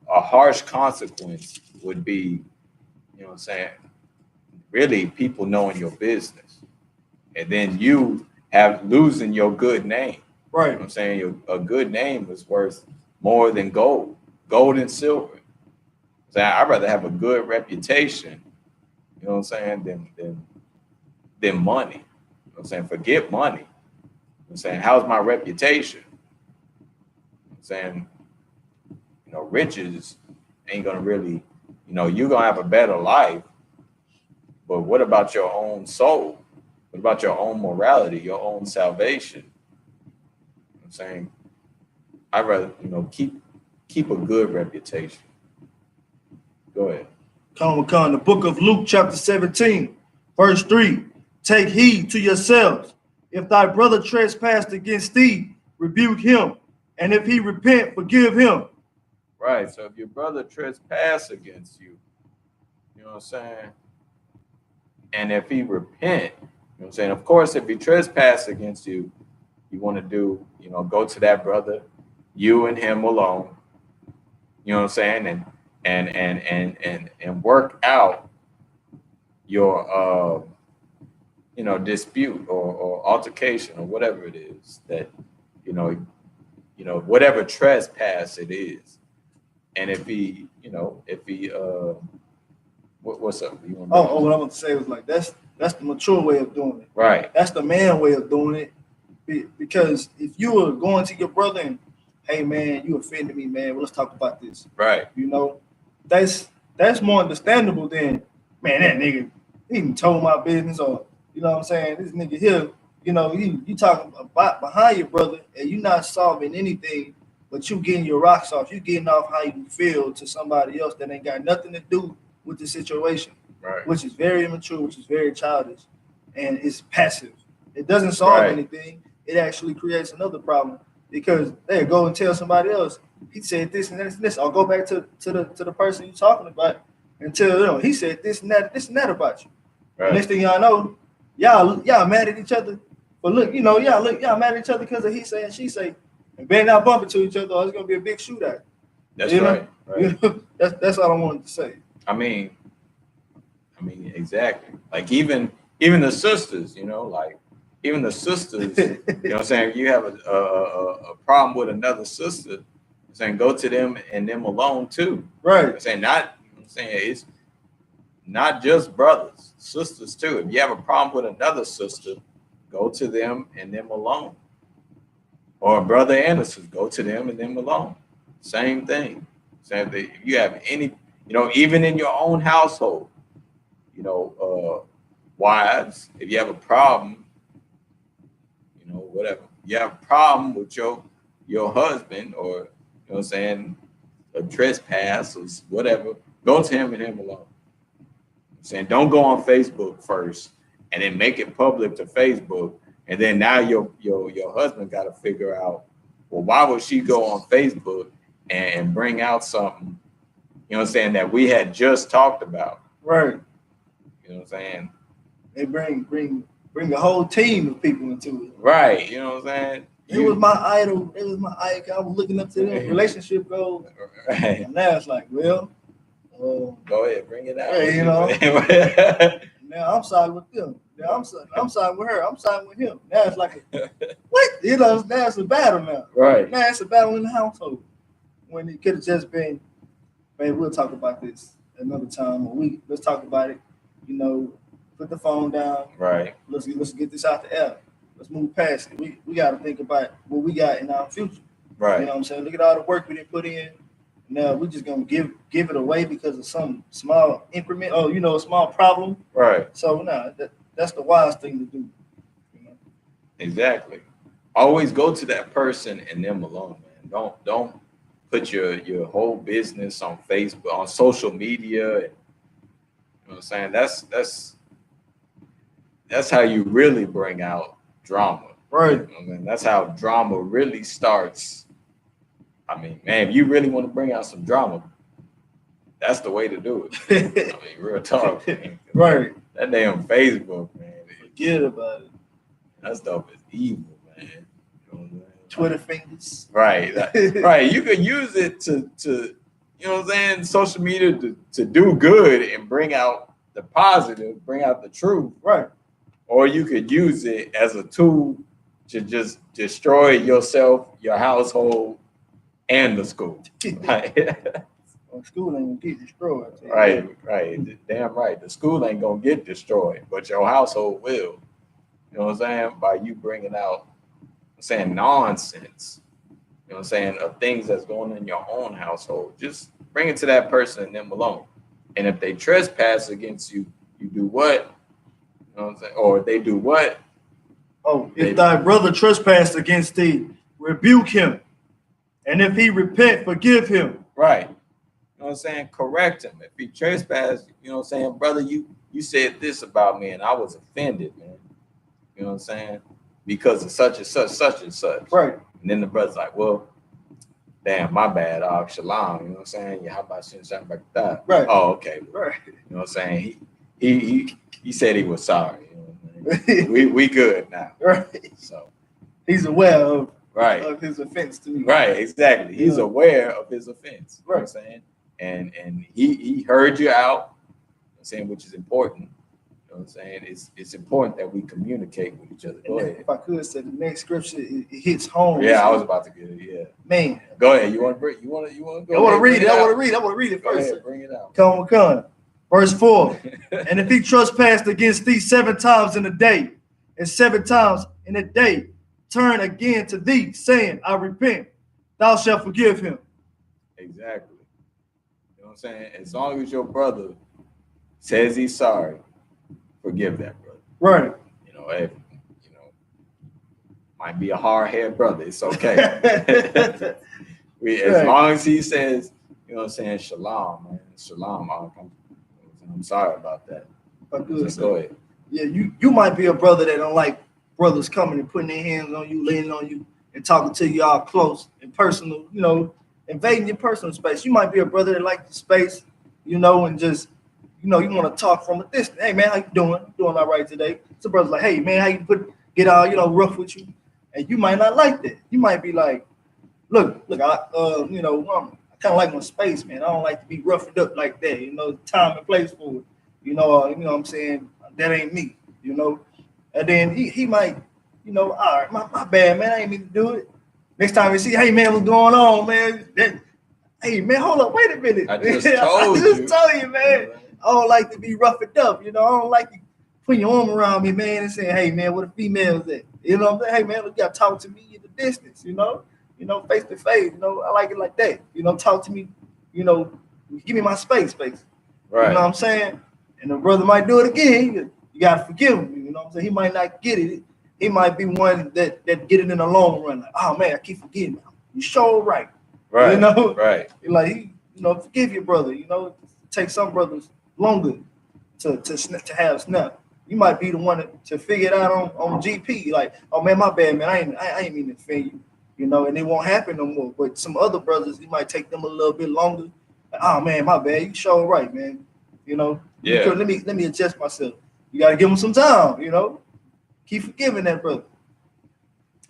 a harsh consequence would be, you know what I'm saying, really people knowing your business, and then you losing your good name. Right. You know what I'm saying? A good name is worth more than gold and silver. So I'd rather have a good reputation, you know what I'm saying, than money. You know what I'm saying? Forget money. You know what I'm saying? How's my reputation? You know what I'm saying? Riches ain't gonna really, you're gonna have a better life. But what about your own soul? What about your own morality, your own salvation? You know what I'm saying? I'd rather, keep a good reputation. Go ahead. Come, the book of Luke, chapter 17, verse 3. Take heed to yourselves. If thy brother trespassed against thee, rebuke him. And if he repent, forgive him. Right. So if your brother trespass against you, you know what I'm saying? And if he repent, you know what I'm saying? Of course, if he trespass against you, you want to do, go to that brother, you and him alone, you know what I'm saying? And work out your, dispute or altercation or whatever it is that, whatever trespass it is. And if he, what's up? What I'm going to say was like, that's the mature way of doing it. Right. That's the man way of doing it. Because if you were going to your brother and, hey man, you offended me, man, well, let's talk about this. Right. That's more understandable than, man, that nigga, he even told my business, or, you know what I'm saying, this nigga here, you talking about behind your brother and you not solving anything, but you getting your rocks off. You getting off how you feel to somebody else that ain't got nothing to do with the situation. Right. Which is very immature, which is very childish, and it's passive. It doesn't solve anything. It actually creates another problem, because they go and tell somebody else, he said this and this. I'll go back to the person you're talking about and tell them, he said this and that about you. Right. Next thing y'all know, y'all mad at each other. But y'all mad at each other because of he say and she say, and better not bump into each other, or it's gonna be a big shootout. That's right. That's all I wanted to say. I mean, exactly. Like even the sisters, like even the sisters, you know what I'm saying? You have a problem with another sister, I'm saying go to them and them alone too. Right. I'm saying I'm saying it's not just brothers, sisters too. If you have a problem with another sister, go to them and them alone. Or a brother and a sister, go to them and them alone. Same thing. Same thing. If you have any, you know, even in your own household, you know, wives, if you have a problem, you know, whatever, you have a problem with your husband, or you know what I'm saying, a trespass or whatever, go to him and him alone. I'm saying don't go on Facebook first and then make it public to Facebook, and then now your husband got to figure out, well, why would she go on Facebook and bring out something, you know what I'm saying, that we had just talked about. Right. You know what I'm saying? They bring a whole team of people into it. Right. You know what I'm saying? It was my idol. It was my icon. I was looking up to them. Relationship goals. Right. And now it's like, well, go ahead, bring it out. Hey, you know. Now I'm siding with them. Now I'm siding with her. I'm siding with him. Now it's like, what? You know, now it's a battle now. Right. Now it's a battle in the household. When it could have just been, man, we'll talk about this another time, or let's talk about it. You know, put the phone down. Right. Let's get this out the air. Let's move past it. We got to think about what we got in our future. Right. You know what I'm saying? Look at all the work we didn't put in. Now we're just gonna give it away because of some small increment, or you know, a small problem. Right. So that's the wise thing to do. You know? Exactly. Always go to that person and them alone, man. Don't put your whole business on Facebook, on social media. And, you know what I'm saying? That's how you really bring out drama. Right. You know what I mean? That's how drama really starts. I mean, man, if you really want to bring out some drama, that's the way to do it. I mean, real talk. Man. Right. That damn Facebook, man. Forget about it. That stuff is evil, man. You know what I'm saying? Twitter fingers. Right. Right. You could use it to you know what I'm saying, social media to do good and bring out the positive, bring out the truth. Right. Or you could use it as a tool to just destroy yourself, your household, and the school. Well, school ain't gonna get destroyed. Right. Damn right. The school ain't gonna get destroyed, but your household will. You know what I'm saying? By you bringing out, I'm saying, nonsense. You know what I'm saying? Of things that's going on in your own household. Just bring it to that person and them alone. And if they trespass against you, you do what? You know what I'm saying? Or they do what? Oh, if thy brother trespass against thee, rebuke him. And if he repent, forgive him. Right. You know what I'm saying? Correct him. If he trespass, you know what I'm saying? Brother, you said this about me and I was offended, man. You know what I'm saying? Because of such and such. Right. And then the brother's like, well, damn, my bad. Shalom. You know what I'm saying? Yeah, how about something like that? Right. Oh, okay. Right. You know what I'm saying? He said he was sorry. You know what I'm saying? we good now. Right. So he's aware of right of his offense to me. Right, exactly. He's aware of his offense. You know what I'm saying? And he heard you out, you know what I'm saying, which is important. You know what I'm saying? It's important that we communicate with each other. Go ahead. If I could say the next scripture, it hits home. Yeah, I was about to get it. Yeah. Man. Go ahead. You want to go? I want to read it. I want to read it go first. Ahead, bring it out. Come. Verse 4. And if he trespassed against thee 7 times in a day, and 7 times in a day turn again to thee, saying, I repent, thou shalt forgive him. Exactly. You know what I'm saying? As long as your brother says he's sorry, forgive that brother. Right. You know, if might be a hard-headed brother, it's okay. As long as he says, you know what I'm saying, shalom, man. Shalom. I'm sorry about that. Just go ahead. Yeah, you might be a brother that don't like brothers coming and putting their hands on you, leaning on you, and talking to you all close and personal, you know, invading your personal space. You might be a brother that likes the space, you know, and just, you know, you want to talk from a distance. Hey, man, how you doing? Doing all right today? Some brother's like, hey, man, how you get all, you know, rough with you? And you might not like that. You might be like, look, I, you know, I kind of like my space, man. I don't like to be roughed up like that. You know, time and place for it. You know what I'm saying? That ain't me, you know. And then he might you know, all right, my bad, man. I ain't mean to do it. Next time we see, hey man, what's going on, man? Hey man, hold up, wait a minute. I just told you, man. I don't like to be roughed up, you know. I don't like to put your arm around me, man, and saying, hey man, what the females at? You know what I'm saying? Hey man, you gotta talk to me in the distance, you know, face to face, you know. I like it like that. You know, talk to me, you know, give me my space. Right. You know what I'm saying? And the brother might do it again. You gotta forgive him, you know what I'm saying? He might not get it. He might be one that get it in the long run. Like, oh man, I keep forgetting. You sure right. Right. You know? Right. Like, you know, forgive your brother. You know, it takes some brothers longer to have snap. You might be the one to figure it out on GP. Like, oh man, my bad, man. I ain't mean to offend you. You know, and it won't happen no more. But some other brothers, it might take them a little bit longer. Like, oh man, my bad. You sure right, man. You know, yeah. Let me adjust myself. You gotta give them some time. You know, keep forgiving that brother.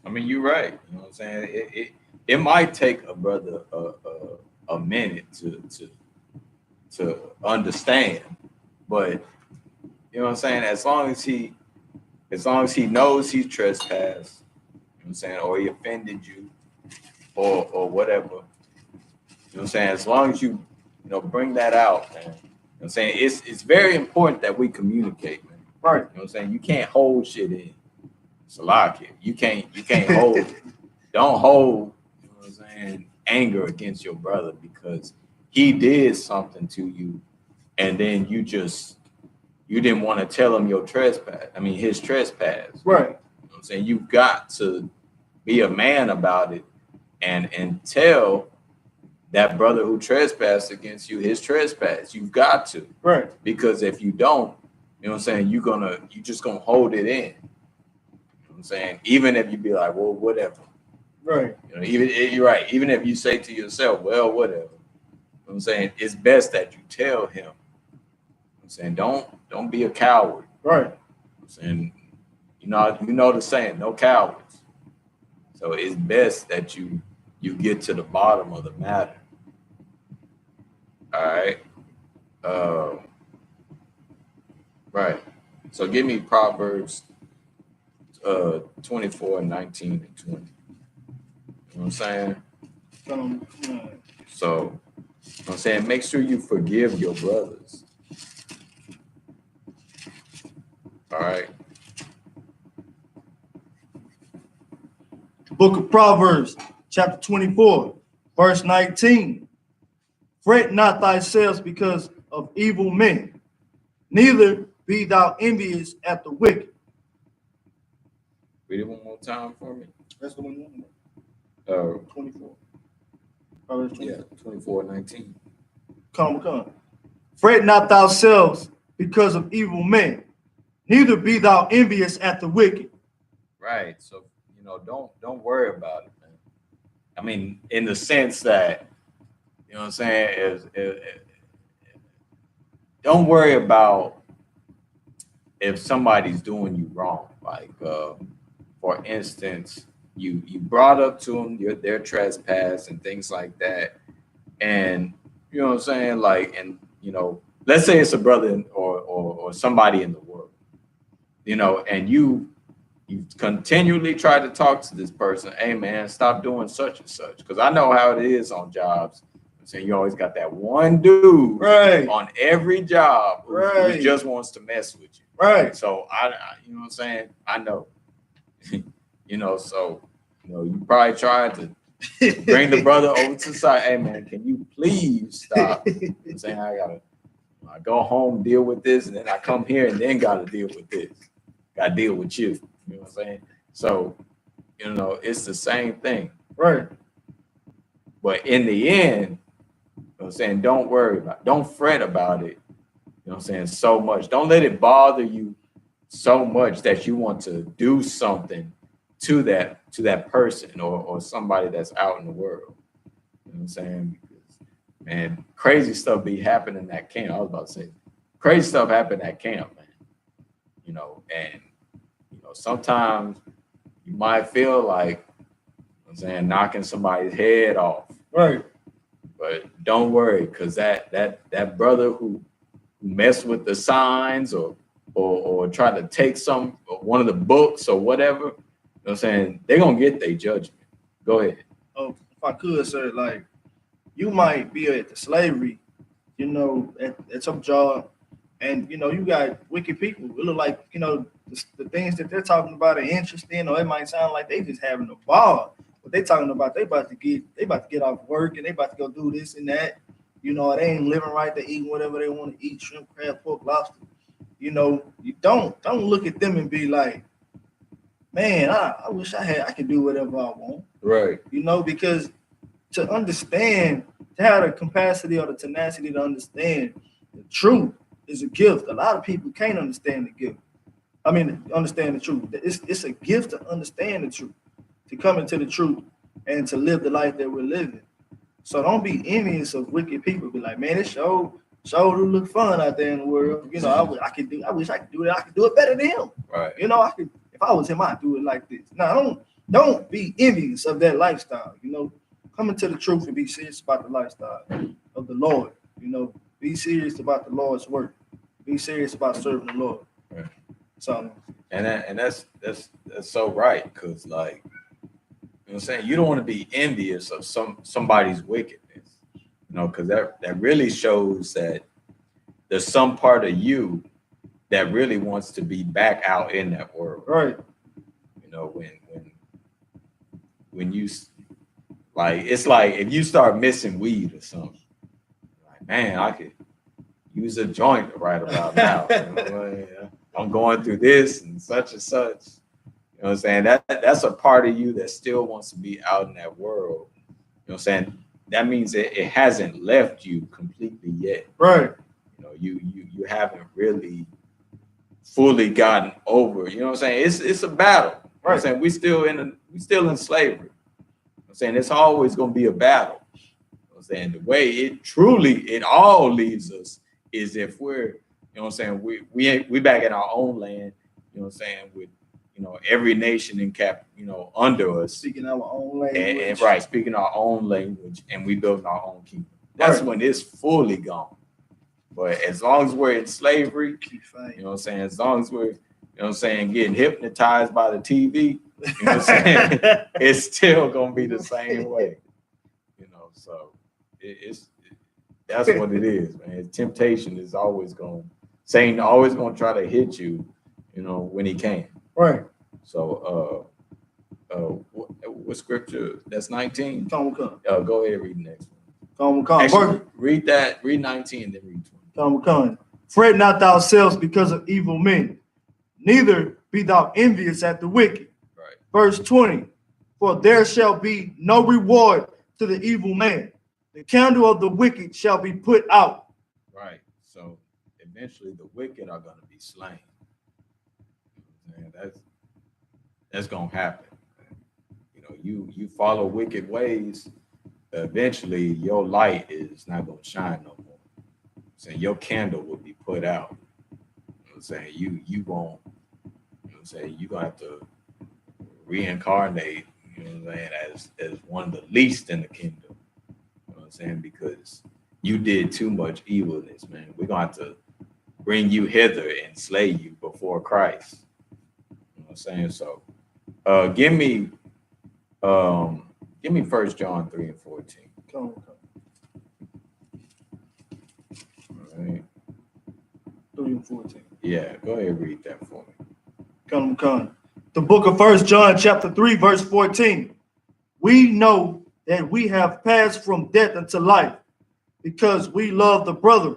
I mean, you're right. You know what I'm saying? It might take a brother a minute to understand, but you know what I'm saying? As long as he knows he trespassed, you know what I'm saying, or he offended you, or whatever, you know what I'm saying? As long as you bring that out, man. You know what I'm saying? It's very important that we communicate, man. Right. You know what I'm saying? You can't hold shit in. It's a lot here. You can't hold. Don't hold, you know what I'm saying, anger against your brother because he did something to you, and then you didn't want to tell him your trespass. I mean, his trespass. Right. You know what I'm saying? You've got to be a man about it and tell that brother who trespassed against you his trespass. You've got to. Right. Because if you don't, you know what I'm saying, you're just gonna hold it in. You know what I'm saying? Even if you be like, well, whatever. Right. You know, you're right. Even if you say to yourself, well, whatever. You know what I'm saying? It's best that you tell him. You know what I'm saying, don't be a coward. Right. You know what I'm saying, you know the saying, no cowards. So it's best that you get to the bottom of the matter. All right. Right. So give me Proverbs 24, 19, and 20. You know what I'm saying? So, you know what I'm saying, make sure you forgive your brothers. All right. Book of Proverbs, chapter 24, verse 19. Fret not thyself because of evil men, neither be thou envious at the wicked. Read it one more time for me. That's the one. 24. Proverbs 24. Yeah, 24, 19. Come. Fret not thyself because of evil men, neither be thou envious at the wicked. Right. So, don't worry about it, man. I mean, in the sense that, you know what I'm saying, don't worry about if somebody's doing you wrong. Like, for instance, you brought up to them their trespass and things like that. And, you know what I'm saying? Like, and, let's say it's a brother or somebody in the world, and you continually try to talk to this person. Hey, man, stop doing such and such. Because I know how it is on jobs. So you always got that one dude on every job who just wants to mess with you. Right. So I you know what I'm saying? I know. So you probably tried to bring the brother over to the side. Hey man, can you please stop? You know what I'm saying, I go home, deal with this, and then I come here and then gotta deal with this. Gotta deal with you. You know what I'm saying? So, it's the same thing. Right. But in the end, you know what I'm saying, don't fret about it. You know what I'm saying, so much. Don't let it bother you so much that you want to do something to that person or somebody that's out in the world. You know what I'm saying? Because, man, crazy stuff be happening at camp. I was about to say, crazy stuff happened at camp, man. And sometimes you might feel like, you know what I'm saying, knocking somebody's head off. Right. But don't worry, because that brother who messed with the signs or tried to take one of the books or whatever, what I'm saying? They're gonna get their judgment. Go ahead. Oh, if I could, sir, like you might be at the slavery, at some job, and you got wicked people. It look like the things that they're talking about are interesting, or it might sound like they just having a ball. But they talking about they about to get off work and they about to go do this and that. They ain't living right. They eating whatever they want to eat: shrimp, crab, pork, lobster. You don't look at them and be like, man, I wish I could do whatever I want. Right. Because to understand, to have the capacity or the tenacity to understand the truth is a gift. A lot of people can't understand the gift. Understand the truth. It's a gift to understand the truth, to come into the truth and to live the life that we're living. So don't be envious of wicked people. Be like, man, it sure look fun out there in the world. I wish I could do it. I could do it better than him. Right. I could, if I was him, I'd do it like this. Now, don't be envious of that lifestyle. Come into the truth and be serious about the lifestyle of the Lord. Be serious about the Lord's work. Be serious about serving the Lord. Right. So, and that's so right, because like, what I'm saying, you don't want to be envious of somebody's wickedness, because that really shows that there's some part of you that really wants to be back out in that world. Right. When you like, it's like if you start missing weed or something, like, man, I could use a joint right about now. I'm going through this and such and such. You know what I'm saying? That's a part of you that still wants to be out in that world. You know what I'm saying? That means it hasn't left you completely yet. Right. You haven't really fully gotten over. You know what I'm saying? It's a battle. You know what I'm saying? We still in slavery. You know what I'm saying? It's always going to be a battle. You know what I'm saying? The way it all leaves us is if we're, you know what I'm saying, we back in our own land, you know what I'm saying, with every nation in under us, speaking our own language, and right, speaking our own language, and we building our own kingdom. That's when it's fully gone. But as long as we're in slavery, you know what I'm saying, as long as we're, you know what I'm saying, getting hypnotized by the TV, you know what I'm saying, it's still gonna be the same way. So that's what it is, man. Temptation is always Satan always gonna try to hit you, when he can. Right. So what scripture? That's 19. Come. Go ahead, read the next one. Come. Actually, read 19, then read 20. Come. Fret not thyself because of evil men, neither be thou envious at the wicked. Right. Verse 20. For there shall be no reward to the evil man. The candle of the wicked shall be put out. Right. So eventually the wicked are going to be slain. Man, that's going to happen. You follow wicked ways, eventually your light is not going to shine no more. So your candle will be put out. You know what I'm saying? You won't, you know what I'm saying, you're going to have to reincarnate, you know what I'm saying, as one of the least in the kingdom. You know what I'm saying? Because you did too much evilness, man. We're going to have to bring you hither and slay you before Christ. You know what I'm saying? So give me 1 John 3 and 14. Come. All right. 3 and 14. Yeah, go ahead and read that for me. Come. The book of 1 John chapter 3, verse 14. We know that we have passed from death unto life, because we love the brother.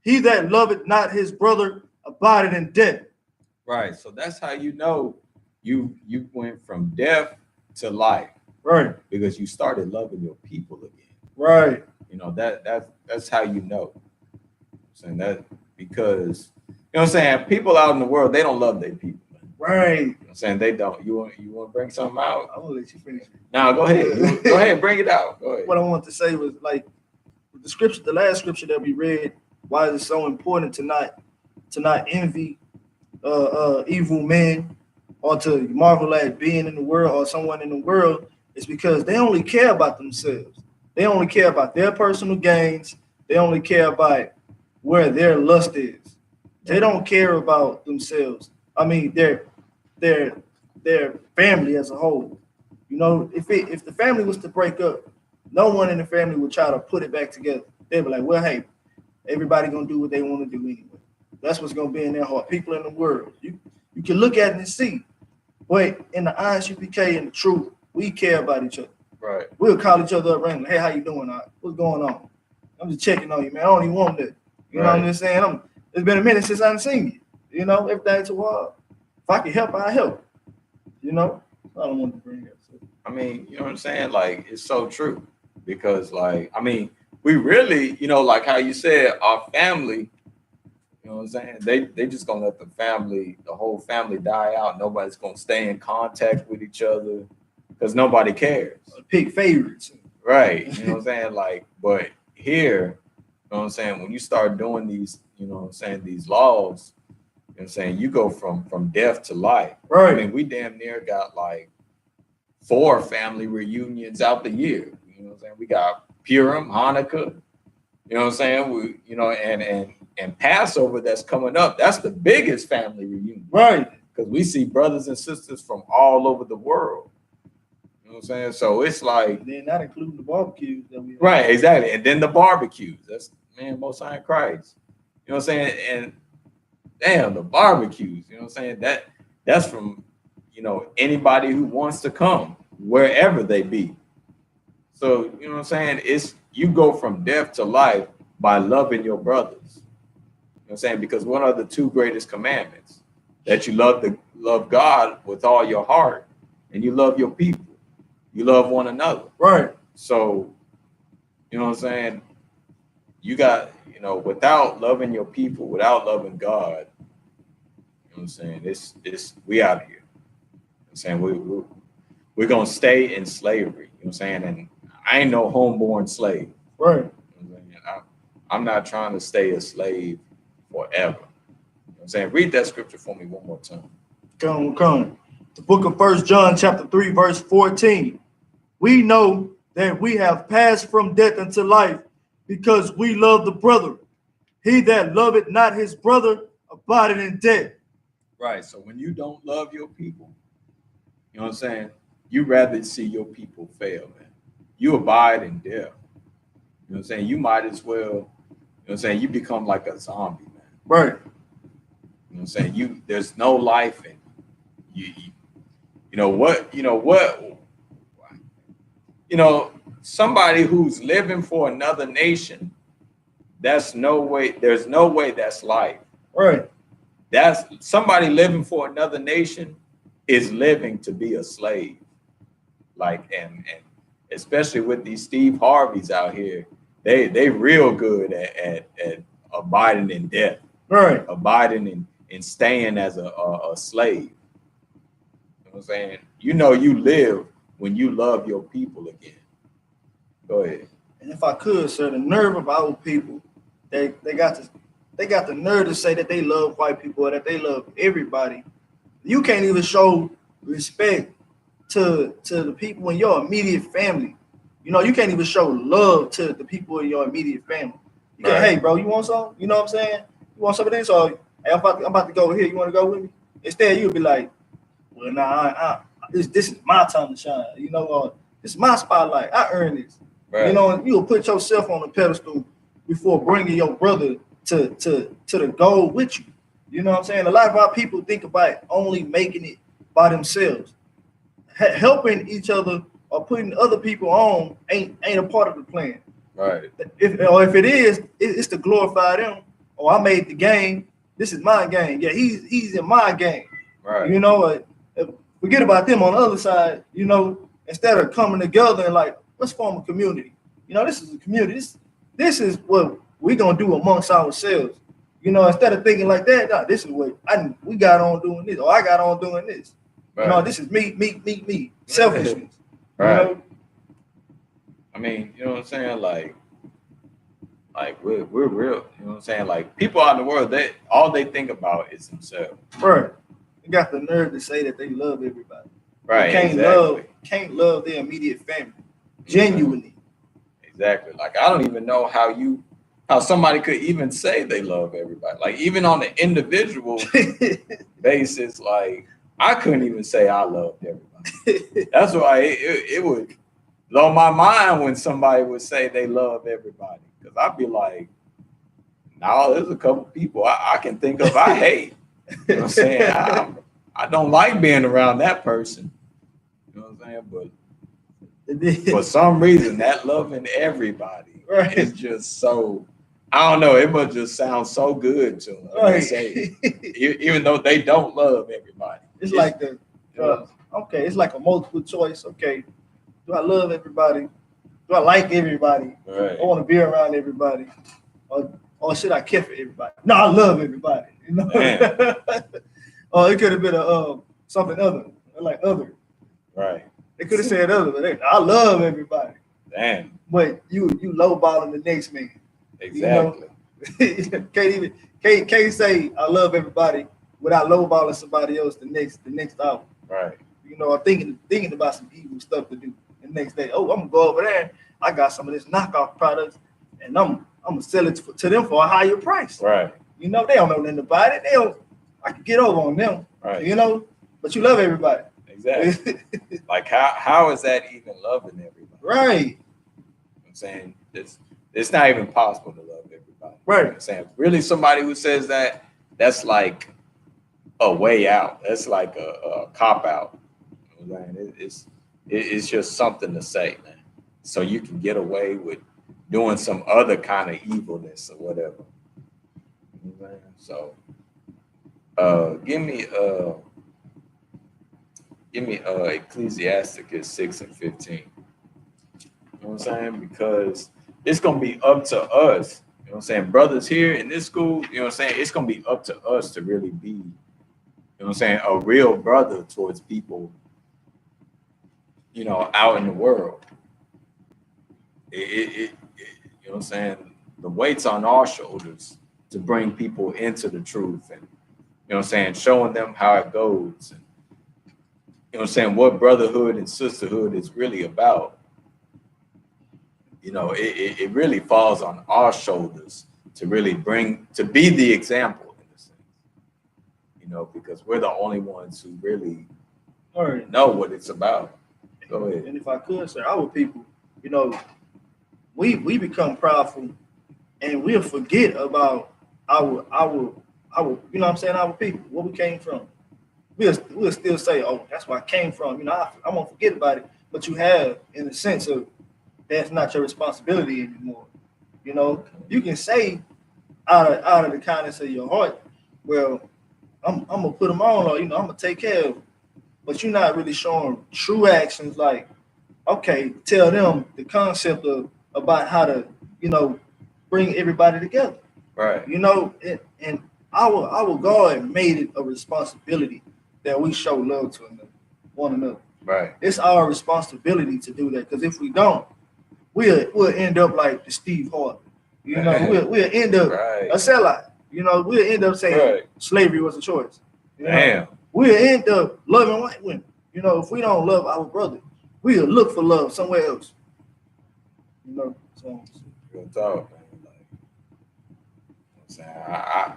He that loveth not his brother abideth in death. Right. So that's how you know you went from death to life. Right. Because you started loving your people again. Right. That's how you know. Saying that because what I'm saying, people out in the world, they don't love their people. Right. You know what I'm saying, they don't. You want to bring something out? I'm gonna let you finish. No, go ahead. Go ahead, bring it out. Go ahead. What I want to say was, like, the scripture, the last scripture that we read, why is it so important to not envy evil men, or to marvel at being in the world or someone in the world, is because they only care about themselves. They only care about their personal gains. They only care about where their lust is. They don't care about themselves. I mean, their their family as a whole. You know, if the family was to break up, no one in the family would try to put it back together. They'd be like, well, hey, everybody gonna do what they want to do anyway. That's what's gonna be in their heart. People in the world, you can look at it and see. But in the I.S.U.P.K and the truth, we care about each other. Right. We'll call each other up randomly. Hey, how you doing? What's going on? I'm just checking on you, man. I don't even want that. You know what I'm just saying? It's been a minute since I've seen you. You know, everything's too hard. If I can help, I help. You know, I don't want to bring it up. So. I mean, you know what I'm saying? Like, it's so true. Because, like, I mean, we really, you know, like how you said, our family, you know what I'm saying? They just gonna let the whole family die out. Nobody's gonna stay in contact with each other because nobody cares. Pick favorites. Right. You know what I'm saying? Like, but here, you know what I'm saying, when you start doing these, you know what I'm saying, these laws, you know what I'm saying, you go from death to life. Right. I mean, we damn near got like 4 family reunions out the year. You know what I'm saying? We got Purim, Hanukkah, you know what I'm saying? We, you know, and Passover that's coming up, that's the biggest family reunion. Right. Because we see brothers and sisters from all over the world. You know what I'm saying? So it's like, and then not including the barbecues that we have. Right, exactly. And then the barbecues. That's, man, Most High in Christ. You know what I'm saying? And damn, the barbecues, you know what I'm saying? That's from, you know, anybody who wants to come, wherever they be. So, you know what I'm saying? It's, you go from death to life by loving your brothers. You know what I'm saying? Because what are the 2 greatest commandments? That you love God with all your heart, and you love your people. You love one another. Right. So, you know what I'm saying? You got, you know, without loving your people, without loving God, you know what I'm saying? It's we out here. You know what I'm saying? We're going to stay in slavery. You know what I'm saying? And I ain't no homeborn slave. Right. You know what I'm saying? I'm not trying to stay a slave forever. You know what I'm saying? Read that scripture for me one more time. Come. The book of 1 John chapter 3, verse 14. We know that we have passed from death unto life because we love the brother. He that loveth not his brother abideth in death. Right. So when you don't love your people, you know what I'm saying? You rather see your people fail, man. You abide in death. You know what I'm saying? You might as well, you know what I'm saying? You become like a zombie, man. Right. You know what I'm saying? There's no life in you. You know what? Somebody who's living for another nation, there's no way that's life. Right. That's somebody living for another nation is living to be a slave. Like, and especially with these Steve Harveys out here, they real good at abiding in death. Right. Abiding in staying as a slave. You know what I'm saying? You know you live when you love your people again. Go ahead. And if I could, sir, the nerve of our people, they got the nerve to say that they love white people or that they love everybody. You can't even show respect to the people in your immediate family. You know, you can't even show love to the people in your immediate family. You can't, hey, bro, you want some? You know what I'm saying? You want some of this? Or hey, I'm about to go over here. You want to go with me? Instead, you'll be like, well, nah, this is my time to shine. You know, this is my spotlight. I earned this. Right. You know, you'll put yourself on a pedestal before bringing your brother to the goal with you. You know what I'm saying? A lot of our people think about only making it by themselves. Helping each other or putting other people on ain't a part of the plan. Right. If it is, it's to glorify them. Oh, I made the game. This is my game. Yeah, he's in my game. Right. You know, forget about them on the other side. You know, instead of coming together and like, let's form a community. You know, this is a community. This is what we're gonna do amongst ourselves. You know, instead of thinking like that, nah, this is what we got on doing this, or I got on doing this. Right. You know, this is me. Selfishness. Right. You know? I mean, you know what I'm saying? Like we're real. You know what I'm saying? Like people out in the world, all they think about is themselves. Right. They got the nerve to say that they love everybody. Right. They can't love their immediate family. Genuinely. Exactly. Like I don't even know how somebody could even say they love everybody. Like even on an individual basis, like I couldn't even say I loved everybody. That's why it would blow my mind when somebody would say they love everybody. Because I'd be like, no, there's a couple people I can think of I hate. You know what I'm saying? I don't like being around that person. You know what I'm saying? But for some reason, that loving everybody is just so, I don't know, it must just sound so good to them. Right. Say, even though they don't love everybody. It's like the, okay, it's like a multiple choice. Okay, do I love everybody? Do I like everybody? Right. I want to be around everybody. Or should I care for everybody? No, I love everybody. You know? It could have been something other, like other. Right. They could have said other, but I love everybody. Damn. But you lowballing the next man. Exactly. You know? can't say I love everybody without lowballing somebody else the next hour. Right. You know, I'm thinking about some evil stuff to do. And the next day, oh, I'm gonna go over there. I got some of this knockoff products, and I'm gonna sell it to them for a higher price. Right. You know, they don't know nothing about it. I can get over on them. Right. You know, but you love everybody. Exactly. Like how is that even loving everybody? Right. You know what I'm saying it's not even possible to love everybody. Right. You know what I'm saying really somebody who says that's like a way out. That's like a cop out. You know what I'm saying? It's just something to say, man. So you can get away with doing some other kind of evilness or whatever. You know what I'm saying? So give me Ecclesiasticus 6 and 15. You know what I'm saying? Because it's gonna be up to us, you know what I'm saying, brothers here in this school, you know what I'm saying, it's gonna be up to us to really be, you know what I'm saying, a real brother towards people, you know, out in the world. You know what I'm saying? The weight's on our shoulders to bring people into the truth and, you know what I'm saying, showing them how it goes. And, you know what I'm saying, what brotherhood and sisterhood is really about. You know, it really falls on our shoulders to really to be the example in a sense. You know, because we're the only ones who really know what it's about. Go ahead. And if I could, sir, our people, you know, we become prideful and we'll forget about our you know what I'm saying, our people, where we came from. We'll still say, oh, that's where I came from. You know, I won't forget about it. But you have, in the sense of, that's not your responsibility anymore. You know, you can say out of the kindness of your heart, well, I'm gonna put them on, or you know, I'm gonna take care of them. But you're not really showing true actions like, okay, tell them the concept about how to, you know, bring everybody together. Right. You know, and our God made it a responsibility that we show love to one another. Right. It's our responsibility to do that, because if we don't, we'll end up like the Steve Harvey. You know, we'll end up a sellout. You know, we'll end up saying slavery was a choice. You know? Damn. We'll end up loving white women. You know, if we don't love our brother, we'll look for love somewhere else. You know, so real talk, man. Like, you know what I'm saying,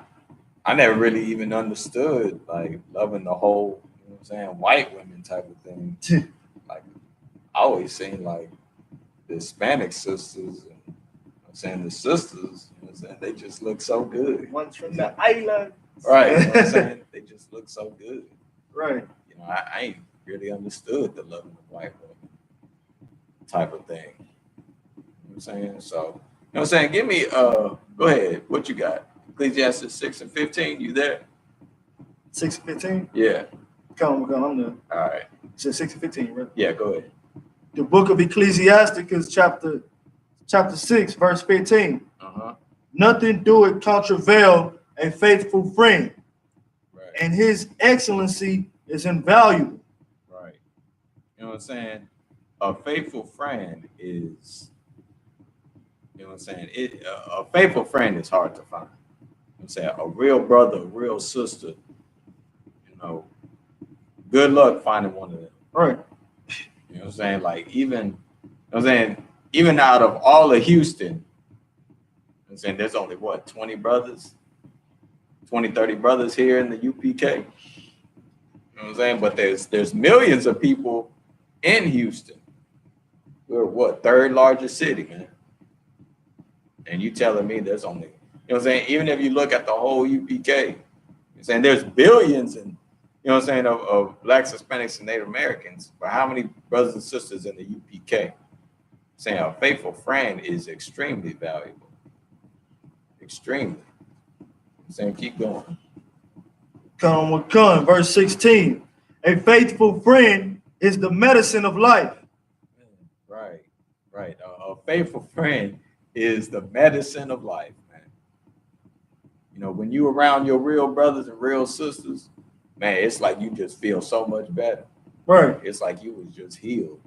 I never really even understood like loving the whole, you know what I'm saying, white women type of thing. Like I always seen like the Hispanic sisters and, you know what I'm saying, the sisters, you know what I'm saying, they just look so good. Ones from the island. Right. You know what I'm saying? They just look so good. Right. You know, I ain't really understood the loving of white women type of thing. You know what I'm saying? So, you know what I'm saying? Give me go ahead. What you got? Ecclesiastes 6 and 15, you there? 6 and 15? Yeah. Come on, I'm there. All right. It says 6 and 15, right? Yeah, go ahead. The book of Ecclesiasticus, chapter 6, verse 15. Nothing doeth contravail a faithful friend, and his excellency is invaluable. Right. You know what I'm saying? A faithful friend is, you know what I'm saying? A faithful friend is hard to find. You know what I'm saying? A real brother, a real sister, you know, good luck finding one of them. Right. You know what I'm saying? Like even, you know what I'm saying, even out of all of Houston, you know what I'm saying, there's only what, 20 brothers? 20, 30 brothers here in the UPK. You know what what I'm saying? But there's millions of people in Houston. We're what, third largest city, man. And you telling me there's only, you know what I'm saying? Even if you look at the whole UPK, you're saying there's billions and you know what I'm saying of Blacks, Hispanics, and Native Americans, but how many brothers and sisters in the UPK? I'm saying a faithful friend is extremely valuable. Extremely. I'm saying keep going. Come, verse 16. A faithful friend is the medicine of life. Right, right. A faithful friend is the medicine of life, man. You know, when you around your real brothers and real sisters, man, it's like you just feel so much better. Right. It's like you was just healed.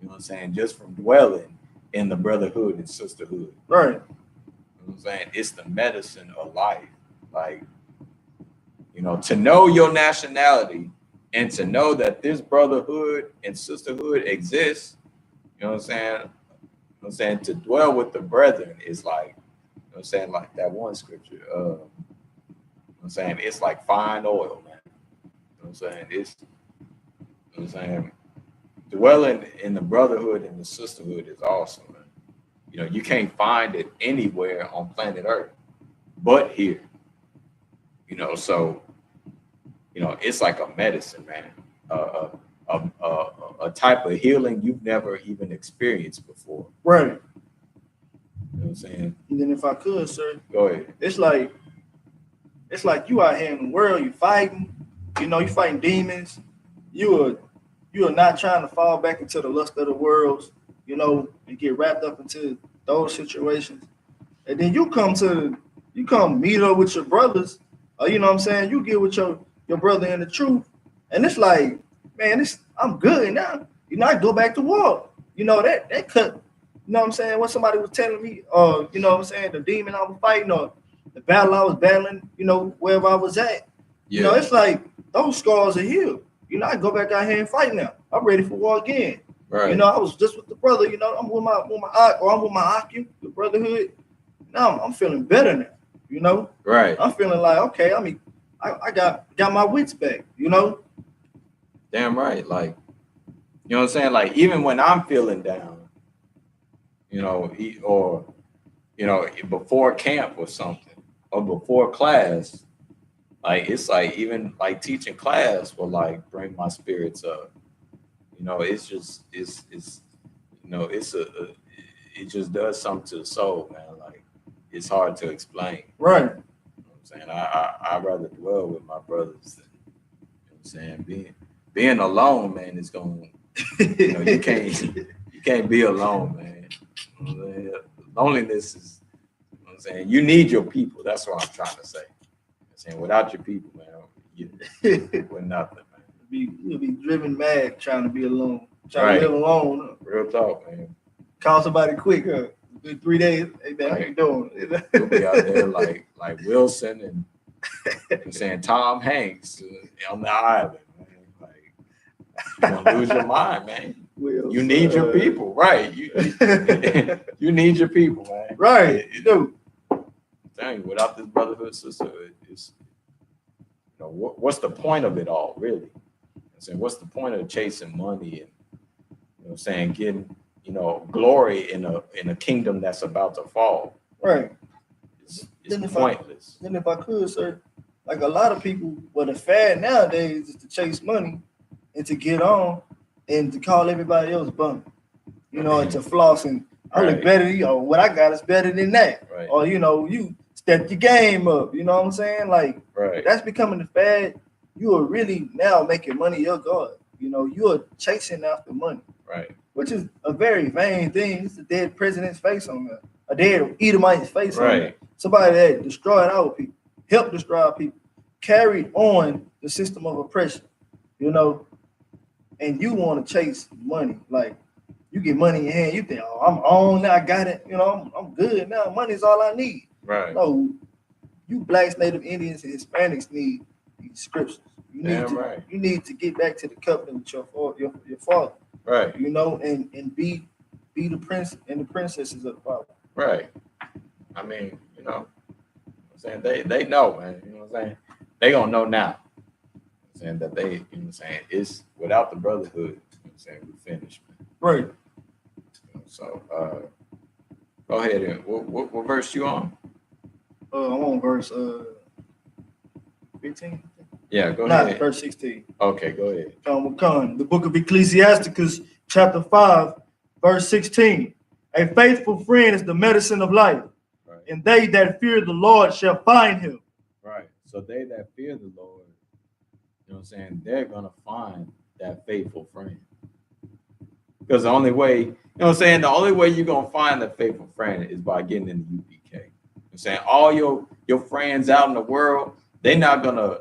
You know what I'm saying? Just from dwelling in the brotherhood and sisterhood. Right. You know what I'm saying? It's the medicine of life. Like, you know, to know your nationality and to know that this brotherhood and sisterhood exists, you know what I'm saying? You know what I'm saying? To dwell with the brethren is like, you know what I'm saying? Like that one scripture, you know what I'm saying? It's like fine oil, man. You know what I'm saying? It's, you know what I'm saying? Dwelling in the brotherhood and the sisterhood is awesome, man. You know, you can't find it anywhere on planet Earth but here. You know, so, you know, it's like a medicine, man. A type of healing you've never even experienced before. Right. You know what I'm saying? And then if I could, sir, go ahead. It's like you out here in the world, you fighting, you know, you fighting demons. You are not trying to fall back into the lust of the world, you know, and get wrapped up into those situations. And then you come meet up with your brothers, you know what I'm saying? You get with your brother in the truth. And it's like, man, I'm good now. You know, I go back to war. You know, that cut, you know what I'm saying? When somebody was telling me, you know what I'm saying, the demon I was fighting or the battle I was battling, you know, wherever I was at. Yeah. You know, it's like those scars are healed. You know, I go back out here and fight now. I'm ready for war again. Right. You know, I was just with the brother, you know, I'm with my I.S.U.P.K, the brotherhood. Now I'm feeling better now, you know? Right. I'm feeling like, okay, I mean, I got my wits back, you know? Damn right. Like, you know what I'm saying? Like, even when I'm feeling down, you know, or, you know, before camp or something, or before class, like, it's like, even like teaching class will like bring my spirits up. You know, it's just, it's you know, it just does something to the soul, man. Like, it's hard to explain. Right. You know what I'm saying? I'd rather dwell with my brothers than, you know what I'm saying? Being alone, man, is going, you know, you can't be alone, man. You know what I'm saying? Loneliness is, you know what I'm saying? You need your people. That's what I'm trying to say. You know what I'm saying? Without your people, man, we're nothing, man. You'll be driven mad trying to be alone. Trying to live alone. Real talk, man. Call somebody quick, huh? In 3 days. Hey man, how you doing? You'll be out there like Wilson and I'm saying Tom Hanks on the island, man. Like, you're gonna lose your mind, man. You need your people, right? You need your people, man. Right. You do. I'm telling you, without this brotherhood, sisterhood, it's, you know, what's the point of it all, really? I'm saying, what's the point of chasing money and, you know, saying getting, you know, glory in a kingdom that's about to fall? Right. It's pointless. Then if I could, sir, like a lot of people, well, the fad nowadays is to chase money and to get on and to call everybody else bum, you know, and to floss and I look better than you, or what I got is better than that. Right. Or, you know, you step your game up, you know what I'm saying? Like, that's becoming the fad. You are really now making money your God. You know, you are chasing after money. Right. Which is a very vain thing. It's a dead president's face on that. A dead Edomite's face on that. Somebody that destroyed our people, helped destroy our people, carried on the system of oppression, you know, and you want to chase money. Like, you get money in your hand, you think, oh, I'm on now, I got it, you know, I'm good now. Money's all I need. Right. No, you blacks, Native Indians, and Hispanics need these scriptures. You need to get back to the covenant with your father. Right. You know, and be the prince and the princesses of the father. Right. I mean, you know, I'm saying they know, man. You know what I'm saying? They gonna know now. I'm saying that they, you know what I'm saying, it's without the brotherhood, you know what I'm saying, we finished, man. Right. You know, so go ahead and what verse you on? I'm on verse 15. Yeah, go Not ahead. verse 16. Okay, go ahead. The book of Ecclesiasticus, chapter 5, verse 16. A faithful friend is the medicine of life, Right. and they that fear the Lord shall find him. Right. So they that fear the Lord, you know what I'm saying, they're gonna find that faithful friend. Because the only way, you know what I'm saying, the only way you're gonna find that faithful friend is by getting in the UPK. You know what I'm saying, all your friends out in the world, they're not gonna,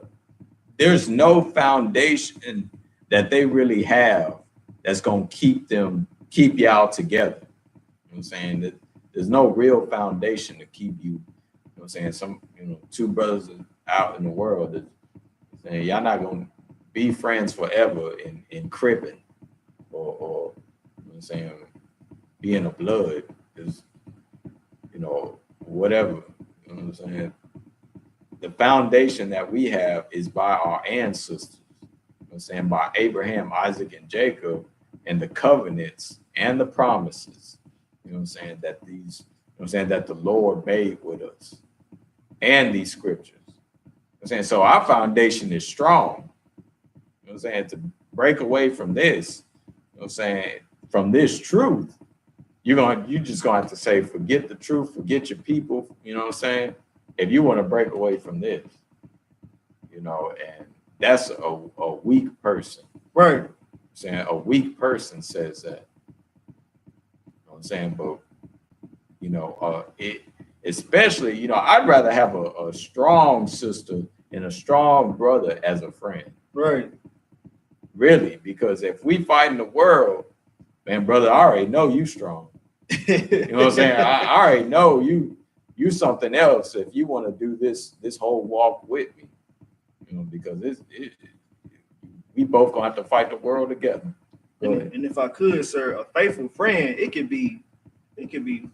there's no foundation that they really have that's gonna keep y'all together. You know what I'm saying? That there's no real foundation to keep you, you know what I'm saying? Some, you know, two brothers out in the world that saying y'all not gonna be friends forever in cribbing or you know what I'm saying, being a blood is, you know, whatever. You know what I'm saying? The foundation that we have is by our ancestors, you know what I'm saying, by Abraham, Isaac, and Jacob, and the covenants and the promises, you know what I'm saying, that these, you know what I'm saying, that the Lord made with us, and these scriptures. You know what I'm saying, so our foundation is strong. You know what I'm saying, to break away from this, you know what I'm saying, from this truth, you just gonna have to say, forget the truth, forget your people, you know what I'm saying, if you want to break away from this, you know, and that's a weak person. Right. You know saying a weak person says that. You know what I'm saying? But, you know, it especially, you know, I'd rather have a strong sister and a strong brother as a friend. Right. Really, because if we fight in the world, man, brother, I already know you strong. You know what I'm saying? I already know you something else if you want to do this whole walk with me. You know, because we both gonna have to fight the world together. And if I could, sir, a faithful friend, it could be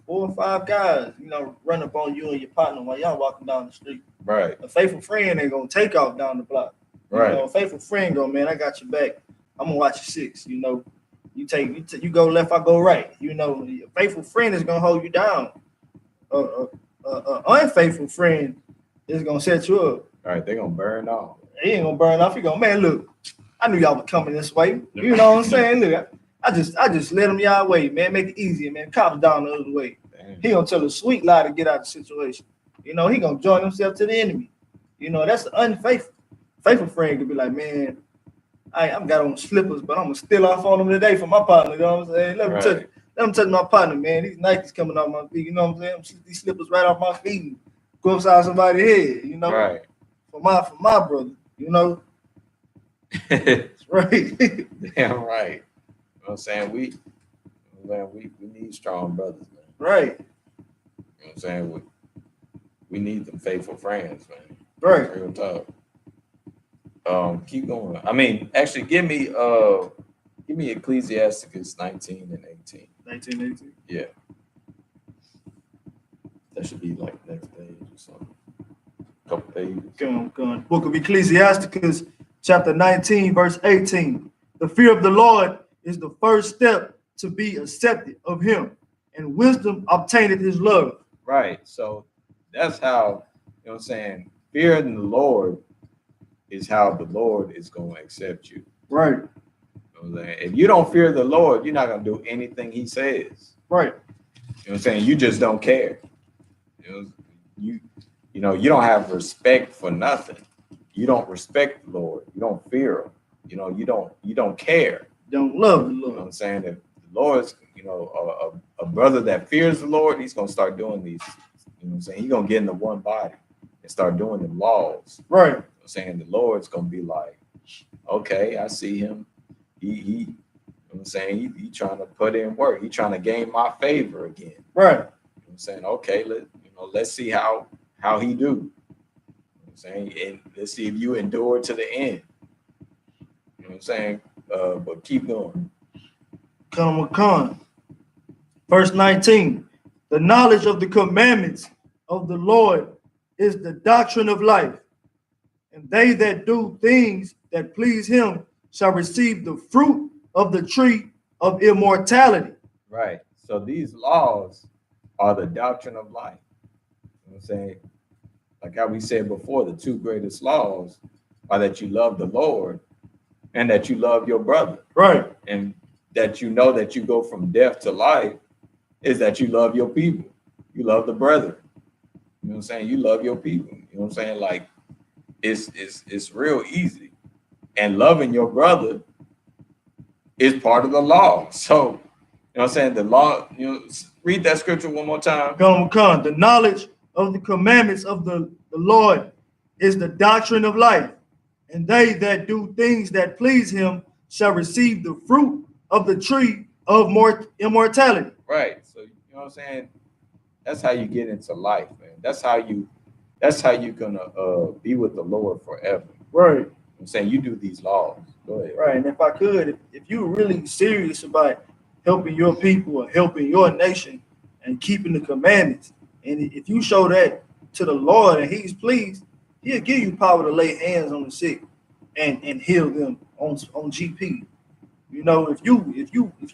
4 or 5 guys, you know, run up on you and your partner while y'all walking down the street. Right. A faithful friend ain't gonna take off down the block. Right. You know, a faithful friend go, man, I got your back. I'm gonna watch your 6. You know, you go left, I go right. You know, a faithful friend is gonna hold you down. Unfaithful friend is gonna set you up. All right, they're gonna burn off. He ain't gonna burn off. He gonna, man, look, I knew y'all were coming this way. You know what I'm saying? Look, I just let them y'all way, man. Make it easier, man. Cops down the other way. Damn. He gonna tell a sweet lie to get out of the situation. You know, he gonna join himself to the enemy. You know, that's the unfaithful. Faithful friend could be like, man, I'm got on slippers, but I'm gonna steal off on them today for my partner. You know what I'm saying? Let me touch my partner, man. These Nikes coming off my feet. You know what I'm saying? I'm shooting these slippers right off my feet and go upside somebody's head. You know, right? For my brother. You know, that's right. Damn right. You know what I'm saying? We need strong brothers, man. Right. You know what I'm saying? We need them faithful friends, man. Right. Real talk. Keep going. I mean, actually, give me Ecclesiasticus 19 and 18. 19 and 18? Yeah. That should be like next page or something. Couple pages. Going. Book of Ecclesiasticus, chapter 19, verse 18. The fear of the Lord is the first step to be accepted of him, and wisdom obtaineth his love. Right. So that's how, you know what I'm saying, fearing the Lord is how the Lord is going to accept you. Right. You know what I'm saying? If you don't fear the Lord, you're not going to do anything he says. Right. You know what I'm saying? You just don't care. You know, you don't have respect for nothing. You don't respect the Lord. You don't fear him. You know, you don't care. Don't love the Lord. You know what I'm saying? If the Lord's, you know, a brother that fears the Lord, he's going to start doing these, you know what I'm saying? He's going to get into one body and start doing the laws. Right. You know what I'm saying? The Lord's going to be like, okay, I see him. He you know what I'm saying? He trying to put in work. He trying to gain my favor again. Right. You know what I'm saying? Okay, let's see how he do. You know what I'm saying? And let's see if you endure to the end. You know what I'm saying? But keep going. Come. Verse 19. The knowledge of the commandments of the Lord is the doctrine of life, and they that do things that please him shall receive the fruit of the tree of immortality. Right. So these laws are the doctrine of life. You know what I'm saying? Like how we said before, the two greatest laws are that you love the Lord and that you love your brother. Right. And that you know that you go from death to life is that you love your people. You love the brother. You know what I'm saying? You love your people. You know what I'm saying? Like it's real easy. And loving your brother is part of the law. So, you know what I'm saying? The law, you know, read that scripture one more time. Come. The knowledge of the commandments of the Lord is the doctrine of life. And they that do things that please him shall receive the fruit of the tree of immortality. Right. So, you know what I'm saying? That's how you get into life, man. That's how you're gonna be with the Lord forever. Right. I'm saying you do these laws. Go ahead. Right. And if I could, if you're really serious about helping your people or helping your nation and keeping the commandments, and if you show that to the Lord and he's pleased, he'll give you power to lay hands on the sick and heal them on GP. You know, if you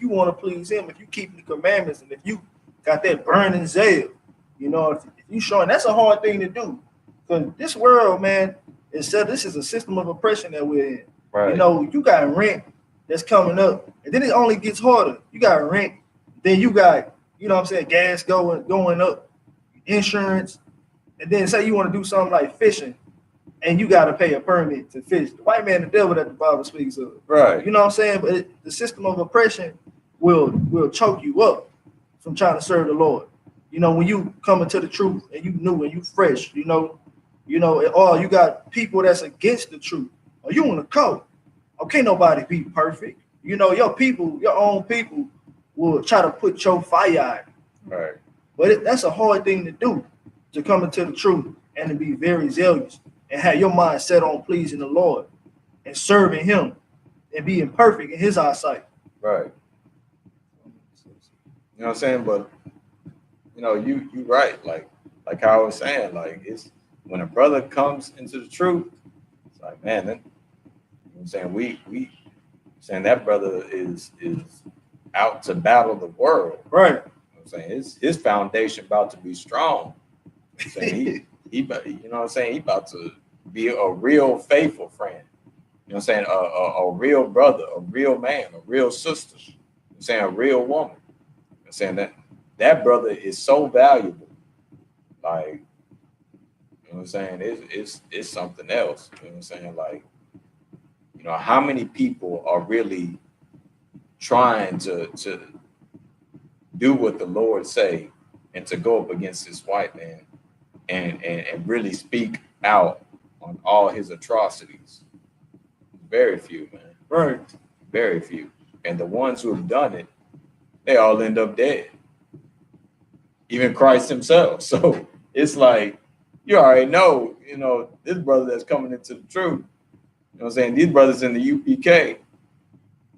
want to please him, if you keep the commandments, and if you got that burning zeal, you know, if you showing, that's a hard thing to do. Because this world, man, this is a system of oppression that we're in. Right. You know, you got rent that's coming up, and then it only gets harder. You got rent, then you got, you know what I'm saying, gas going up, insurance, and then say you want to do something like fishing, and you got to pay a permit to fish. The white man, the devil that the Bible speaks of. Right. You know what I'm saying? But the system of oppression will choke you up from trying to serve the Lord. You know, when you come into the truth and you new and you fresh, you know, or you got people that's against the truth, or you want to code. Okay, nobody be perfect. You know, your own people will try to put your fire out. Right. But that's a hard thing to do, to come into the truth and to be very zealous and have your mind set on pleasing the Lord and serving him and being perfect in his eyesight. Right. You know what I'm saying? But you know, you right. Like how I was saying, like it's when a brother comes into the truth, it's like, man, then, you know what I'm saying, we saying that brother is out to battle the world. Right. You know what I'm saying? His foundation about to be strong. You know what I'm saying? he you know what I'm saying, he about to be a real faithful friend. You know what I'm saying? A real brother, a real man, a real sister. You know what I'm saying? A real woman. You know what I'm saying that brother is so valuable. Like, you know what I'm saying? It's something else. You know what I'm saying? Like, you know, how many people are really trying to do what the Lord say and to go up against this white man and really speak out on all his atrocities? Very few, man. Right. Very few. And the ones who have done it, they all end up dead. Even Christ himself. So it's like, you already know, you know, this brother that's coming into the truth, you know what I'm saying? These brothers in the UPK,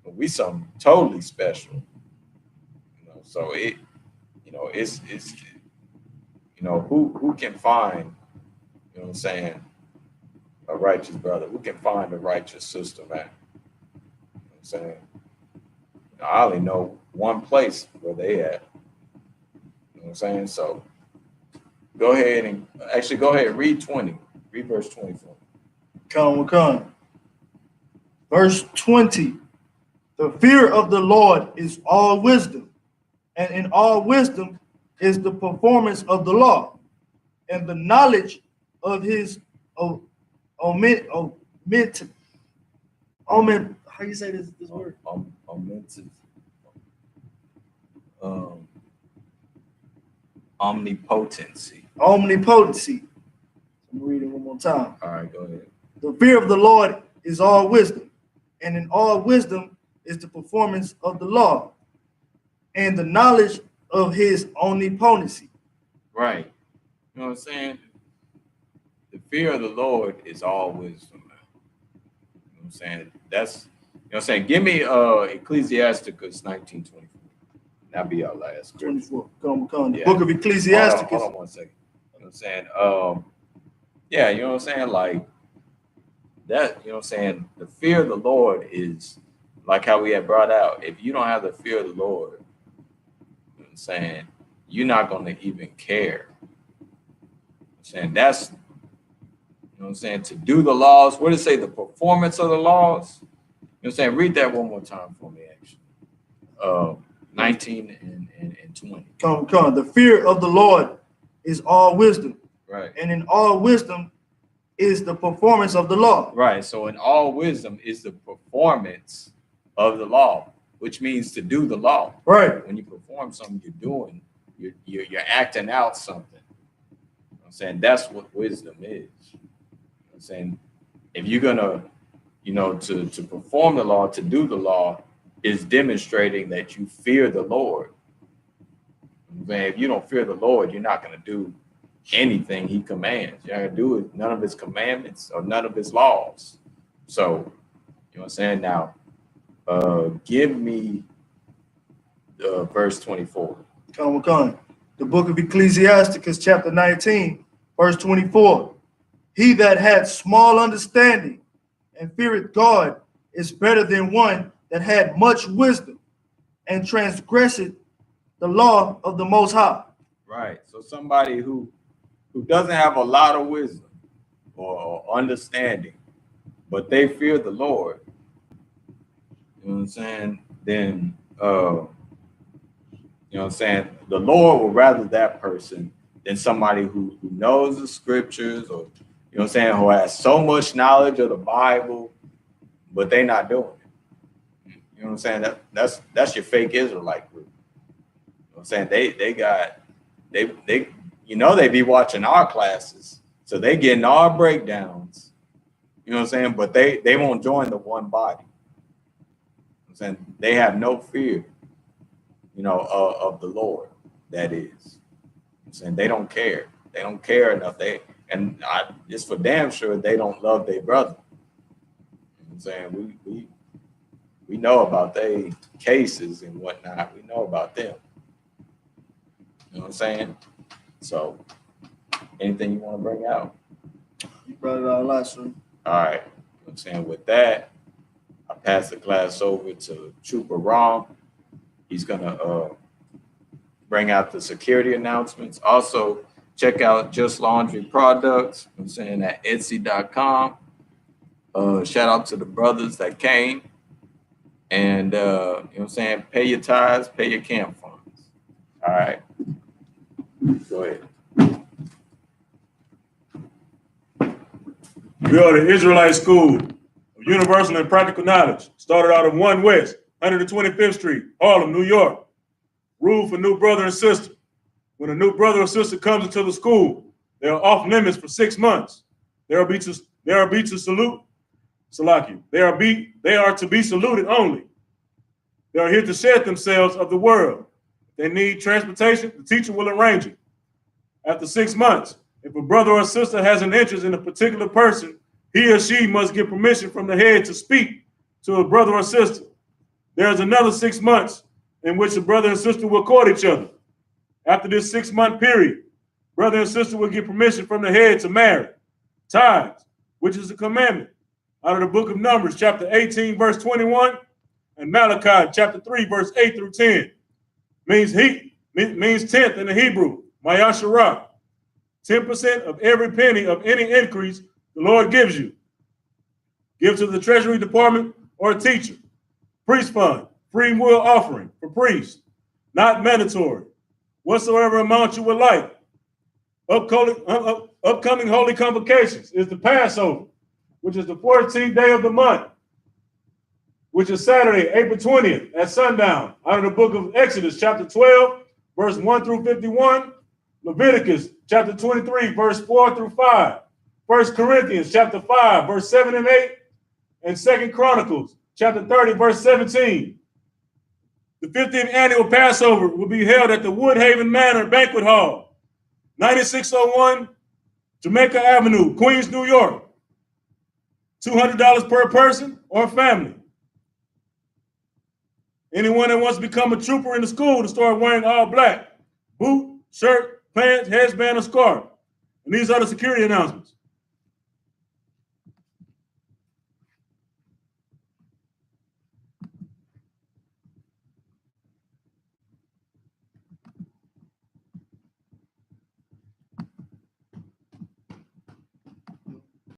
we something totally special. You know, so it's you know, who can find, you know what I'm saying, a righteous brother? Who can find a righteous sister, man? You know what I'm saying? I only know one place where they at. You know what I'm saying? So go ahead and read 20. Read verse 24. Come. Verse 20. The fear of the Lord is all wisdom, and in all wisdom is the performance of the law, and the knowledge of his how you say this word? Omnipotency. Omnipotency. I'm reading one more time. All right, go ahead. The fear of the Lord is all wisdom, and in all wisdom is the performance of the law, and the knowledge of his omnipotency. Right. You know what I'm saying? The fear of the Lord is all wisdom, man. You know what I'm saying? That's, you know what I'm saying? Give me Ecclesiasticus 19:24. That'll be our last. 24. Come. Yeah. Book of Ecclesiasticus. Hold on 1 second. You know what I'm saying? Yeah, you know what I'm saying? Like, that, you know what I'm saying, the fear of the Lord is like how we had brought out. If you don't have the fear of the Lord, you know what I'm saying, you're not going to even care. I'm saying that's, you know what I'm saying, to do the laws. What does it say? The performance of the laws. You know what I'm saying? Read that one more time for me, actually. 19 and 20. Come. The fear of the Lord is all wisdom. Right. And in all wisdom is the performance of the law. Right. So in all wisdom is the performance of the law, which means to do the law. Right. When you perform something, you're acting out something. You know what I'm saying, that's what wisdom is. You know what I'm saying, if you're gonna, you know, to perform the law, to do the law, is demonstrating that you fear the Lord. You know what I'm saying, if you don't fear the Lord, you're not gonna do anything he commands. You're not gonna do it, none of his commandments or none of his laws. So, you know what I'm saying? Now, give me verse 24. Come. The book of Ecclesiasticus, chapter 19, verse 24. He that had small understanding and feareth God is better than one that had much wisdom and transgresseth the law of the Most High. Right. So somebody who doesn't have a lot of wisdom or understanding, but they fear the Lord, you know what I'm saying, then you know what I'm saying, the Lord will rather that person than somebody who knows the scriptures, or, you know what I'm saying, who has so much knowledge of the Bible, but they not doing it. You know what I'm saying? That's your fake Israelite group. You know what I'm saying? They you know, they be watching our classes, so they getting our breakdowns. You know what I'm saying? But they won't join the one body. You know what I'm saying? They have no fear, you know, of the Lord. That is, you know what I'm saying, they don't care. They don't care enough. It's for damn sure they don't love their brother. You know what I'm saying? We know about their cases and whatnot. We know about them. You know what I'm saying? So, anything you want to bring out? You brought it out last week. All right. You know what I'm saying? With that, I pass the class over to Trooper Rom. He's going to bring out the security announcements. Also, check out Just Laundry Products. You know what I'm saying, at Etsy.com. Shout out to the brothers that came. And, you know what I'm saying, pay your tithes, pay your camp funds. All right. Go ahead. We are the Israelite School of Universal and Practical Knowledge. Started out of 1 West, 125th Street, Harlem, New York. Rule for new brother and sister. When a new brother or sister comes into the school, they are off limits for 6 months. They are to salute. Salakia. They are to be saluted only. They are here to shed themselves of the world. If they need transportation, the teacher will arrange it. After 6 months, if a brother or sister has an interest in a particular person, he or she must get permission from the head to speak to a brother or sister. There is another 6 months in which the brother and sister will court each other. After this 6-month period, brother and sister will get permission from the head to marry. Tithes, which is a commandment, out of the book of Numbers, chapter 18, verse 21, and Malachi, chapter 3, verse 8 through 10. Means tenth in the Hebrew, Mayasharah. 10% of every penny of any increase the Lord gives you. Give to the Treasury Department or a teacher. Priest fund, free will offering for priests, not mandatory. Whatsoever amount you would like. Upcoming holy convocations is the Passover, which is the 14th day of the month, which is Saturday, April 20th at sundown, out of the book of Exodus, chapter 12, verse 1 through 51, Leviticus, chapter 23, verse 4 through 5, 1 Corinthians, chapter 5, verse 7 and 8, and 2 Chronicles, chapter 30, verse 17. The 50th annual Passover will be held at the Woodhaven Manor Banquet Hall, 9601 Jamaica Avenue, Queens, New York. $200 per person or family. Anyone that wants to become a trooper in the school to start wearing all black, boot, shirt, pants, headband, or scarf. And these are the security announcements.